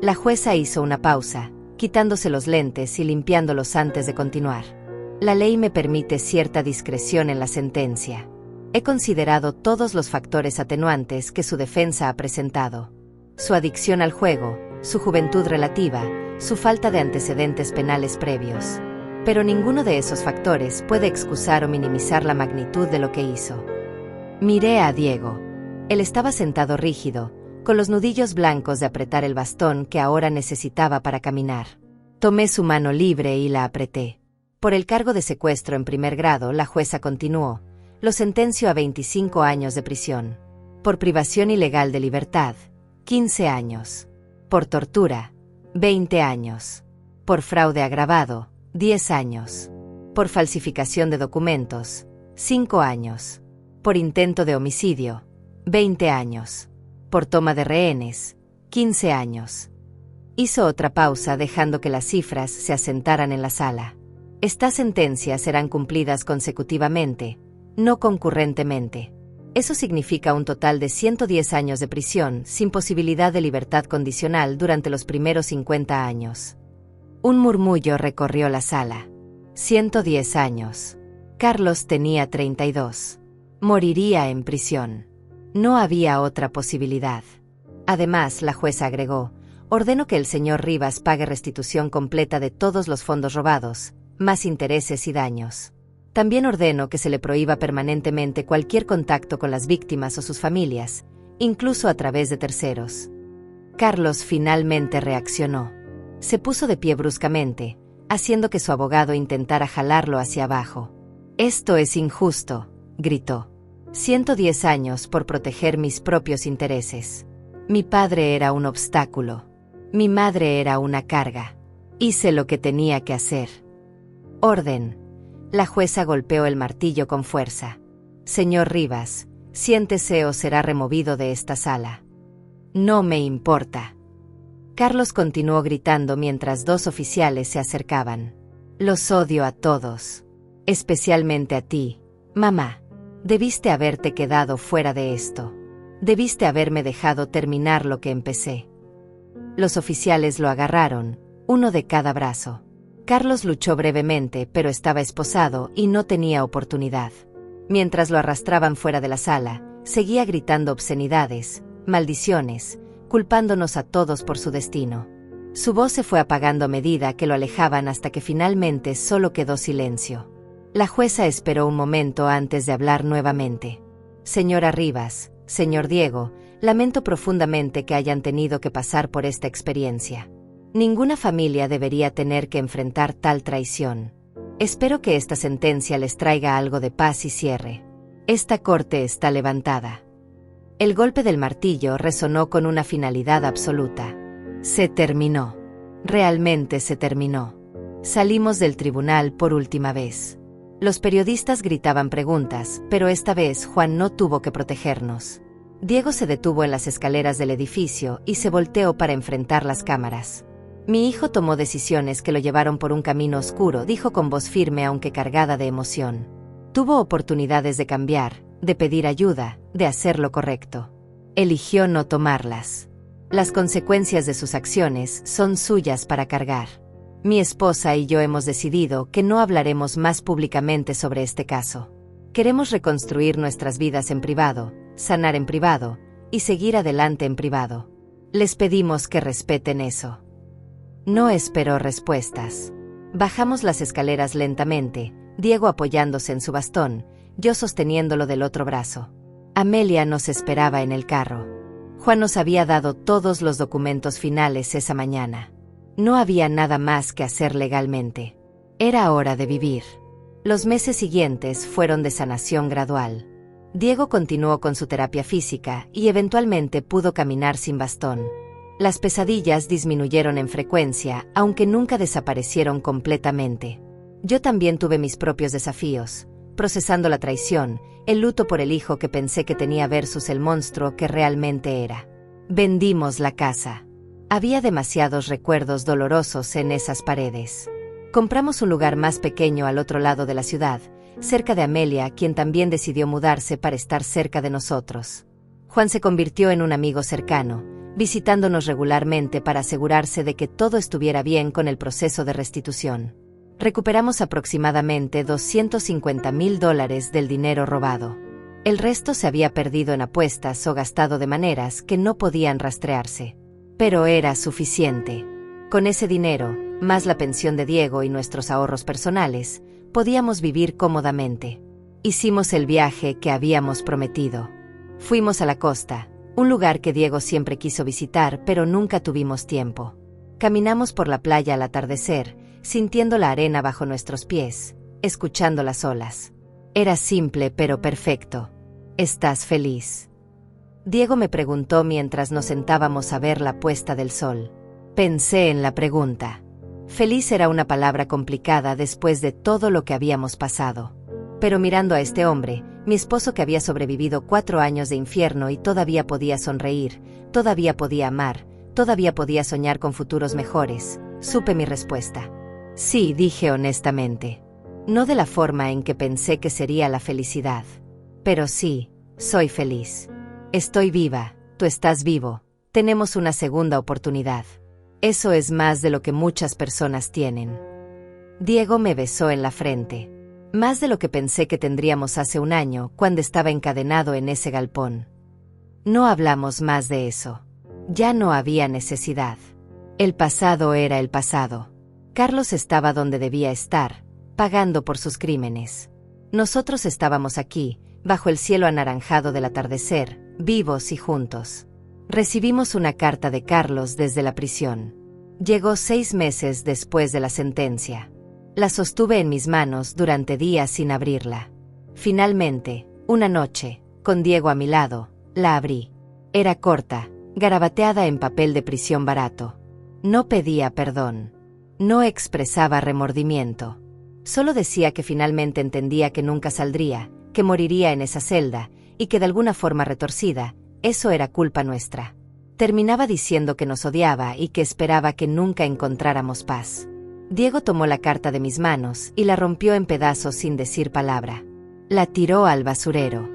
La jueza hizo una pausa, quitándose los lentes y limpiándolos antes de continuar. La ley me permite cierta discreción en la sentencia. He considerado todos los factores atenuantes que su defensa ha presentado. Su adicción al juego, su juventud relativa, su falta de antecedentes penales previos. Pero ninguno de esos factores puede excusar o minimizar la magnitud de lo que hizo. Miré a Diego. Él estaba sentado rígido, con los nudillos blancos de apretar el bastón que ahora necesitaba para caminar. Tomé su mano libre y la apreté. Por el cargo de secuestro en primer grado, la jueza continuó: lo sentencio a 25 años de prisión. Por privación ilegal de libertad, 15 años. Por tortura, 20 años. Por fraude agravado, 10 años. Por falsificación de documentos, 5 años. Por intento de homicidio, 20 años. Por toma de rehenes, 15 años. Hizo otra pausa dejando que las cifras se asentaran en la sala. Estas sentencias serán cumplidas consecutivamente, no concurrentemente. Eso significa un total de 110 años de prisión sin posibilidad de libertad condicional durante los primeros 50 años. Un murmullo recorrió la sala. 110 años. Carlos tenía 32. Moriría en prisión. No había otra posibilidad. Además, la jueza agregó: ordeno que el señor Rivas pague restitución completa de todos los fondos robados, más intereses y daños. También ordeno que se le prohíba permanentemente cualquier contacto con las víctimas o sus familias, incluso a través de terceros. Carlos finalmente reaccionó. Se puso de pie bruscamente, haciendo que su abogado intentara jalarlo hacia abajo. «Esto es injusto», gritó. 110 años por proteger mis propios intereses. Mi padre era un obstáculo. Mi madre era una carga. Hice lo que tenía que hacer. Orden. La jueza golpeó el martillo con fuerza. Señor Rivas, siéntese o será removido de esta sala. No me importa. Carlos continuó gritando mientras dos oficiales se acercaban. Los odio a todos. Especialmente a ti, mamá. Debiste haberte quedado fuera de esto. Debiste haberme dejado terminar lo que empecé. Los oficiales lo agarraron, uno de cada brazo. Carlos luchó brevemente, pero estaba esposado y no tenía oportunidad. Mientras lo arrastraban fuera de la sala, seguía gritando obscenidades, maldiciones, culpándonos a todos por su destino. Su voz se fue apagando a medida que lo alejaban hasta que finalmente solo quedó silencio. La jueza esperó un momento antes de hablar nuevamente. Señora Rivas, señor Diego, lamento profundamente que hayan tenido que pasar por esta experiencia. Ninguna familia debería tener que enfrentar tal traición. Espero que esta sentencia les traiga algo de paz y cierre. Esta corte está levantada. El golpe del martillo resonó con una finalidad absoluta. Se terminó. Realmente se terminó. Salimos del tribunal por última vez. Los periodistas gritaban preguntas, pero esta vez Juan no tuvo que protegernos. Diego se detuvo en las escaleras del edificio y se volteó para enfrentar las cámaras. Mi hijo tomó decisiones que lo llevaron por un camino oscuro, dijo con voz firme aunque cargada de emoción. Tuvo oportunidades de cambiar, de pedir ayuda, de hacer lo correcto. Eligió no tomarlas. Las consecuencias de sus acciones son suyas para cargar. Mi esposa y yo hemos decidido que no hablaremos más públicamente sobre este caso. Queremos reconstruir nuestras vidas en privado, sanar en privado, y seguir adelante en privado. Les pedimos que respeten eso. No esperó respuestas. Bajamos las escaleras lentamente, Diego apoyándose en su bastón, yo sosteniéndolo del otro brazo. Amelia nos esperaba en el carro. Juan nos había dado todos los documentos finales esa mañana. No había nada más que hacer legalmente. Era hora de vivir. Los meses siguientes fueron de sanación gradual. Diego continuó con su terapia física y eventualmente pudo caminar sin bastón. Las pesadillas disminuyeron en frecuencia, aunque nunca desaparecieron completamente. Yo también tuve mis propios desafíos, procesando la traición, el luto por el hijo que pensé que tenía versus el monstruo que realmente era. Vendimos la casa. Había demasiados recuerdos dolorosos en esas paredes. Compramos un lugar más pequeño al otro lado de la ciudad, cerca de Amelia, quien también decidió mudarse para estar cerca de nosotros. Juan se convirtió en un amigo cercano, visitándonos regularmente para asegurarse de que todo estuviera bien con el proceso de restitución. Recuperamos aproximadamente $250,000 del dinero robado. El resto se había perdido en apuestas o gastado de maneras que no podían rastrearse. Pero era suficiente. Con ese dinero, más la pensión de Diego y nuestros ahorros personales, podíamos vivir cómodamente. Hicimos el viaje que habíamos prometido. Fuimos a la costa, un lugar que Diego siempre quiso visitar, pero nunca tuvimos tiempo. Caminamos por la playa al atardecer, sintiendo la arena bajo nuestros pies, escuchando las olas. Era simple pero perfecto. ¿Estás feliz?, Diego me preguntó mientras nos sentábamos a ver la puesta del sol. Pensé en la pregunta. Feliz era una palabra complicada después de todo lo que habíamos pasado. Pero mirando a este hombre, Mi esposo que había sobrevivido 4 años de infierno y todavía podía sonreír, todavía podía amar, todavía podía soñar con futuros mejores. Supe mi respuesta. Sí, dije honestamente. No de la forma en que pensé que sería la felicidad. Pero sí, soy feliz. Estoy viva, tú estás vivo. Tenemos una segunda oportunidad. Eso es más de lo que muchas personas tienen. Diego me besó en la frente. Más de lo que pensé que tendríamos hace un año, cuando estaba encadenado en ese galpón. No hablamos más de eso. Ya no había necesidad. El pasado era el pasado. Carlos estaba donde debía estar, pagando por sus crímenes. Nosotros estábamos aquí, bajo el cielo anaranjado del atardecer, vivos y juntos. Recibimos una carta de Carlos desde la prisión. Llegó 6 meses después de la sentencia. La sostuve en mis manos durante días sin abrirla. Finalmente, una noche, con Diego a mi lado, la abrí. Era corta, garabateada en papel de prisión barato. No pedía perdón. No expresaba remordimiento. Solo decía que finalmente entendía que nunca saldría, que moriría en esa celda, y que de alguna forma retorcida, eso era culpa nuestra. Terminaba diciendo que nos odiaba y que esperaba que nunca encontráramos paz. Diego tomó la carta de mis manos y la rompió en pedazos sin decir palabra. La tiró al basurero.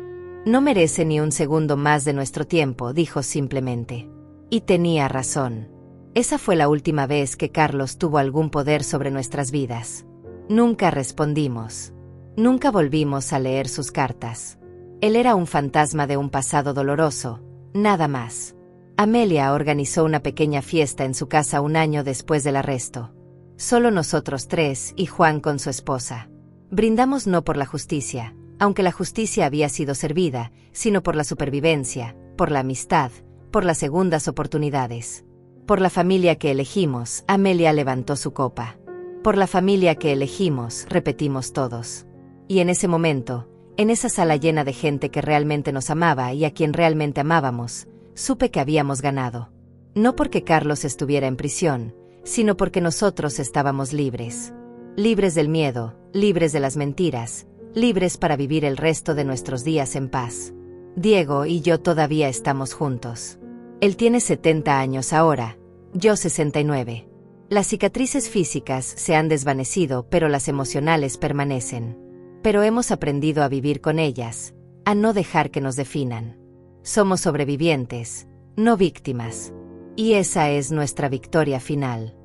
No merece ni un segundo más de nuestro tiempo, dijo simplemente. Y tenía razón. Esa fue la última vez que Carlos tuvo algún poder sobre nuestras vidas. Nunca respondimos. Nunca volvimos a leer sus cartas. Él era un fantasma de un pasado doloroso, nada más. Amelia organizó una pequeña fiesta en su casa un año después del arresto. Solo nosotros 3 y Juan con su esposa. Brindamos no por la justicia, aunque la justicia había sido servida, sino por la supervivencia, por la amistad, por las segundas oportunidades. Por la familia que elegimos, Amelia levantó su copa. Por la familia que elegimos, repetimos todos. Y en ese momento, en esa sala llena de gente que realmente nos amaba y a quien realmente amábamos, supe que habíamos ganado. No porque Carlos estuviera en prisión, sino porque nosotros estábamos libres. Libres del miedo, libres de las mentiras, libres para vivir el resto de nuestros días en paz. Diego y yo todavía estamos juntos. Él tiene 70 años ahora, yo 69. Las cicatrices físicas se han desvanecido, pero las emocionales permanecen. Pero hemos aprendido a vivir con ellas, a no dejar que nos definan. Somos sobrevivientes, no víctimas. Y esa es nuestra victoria final.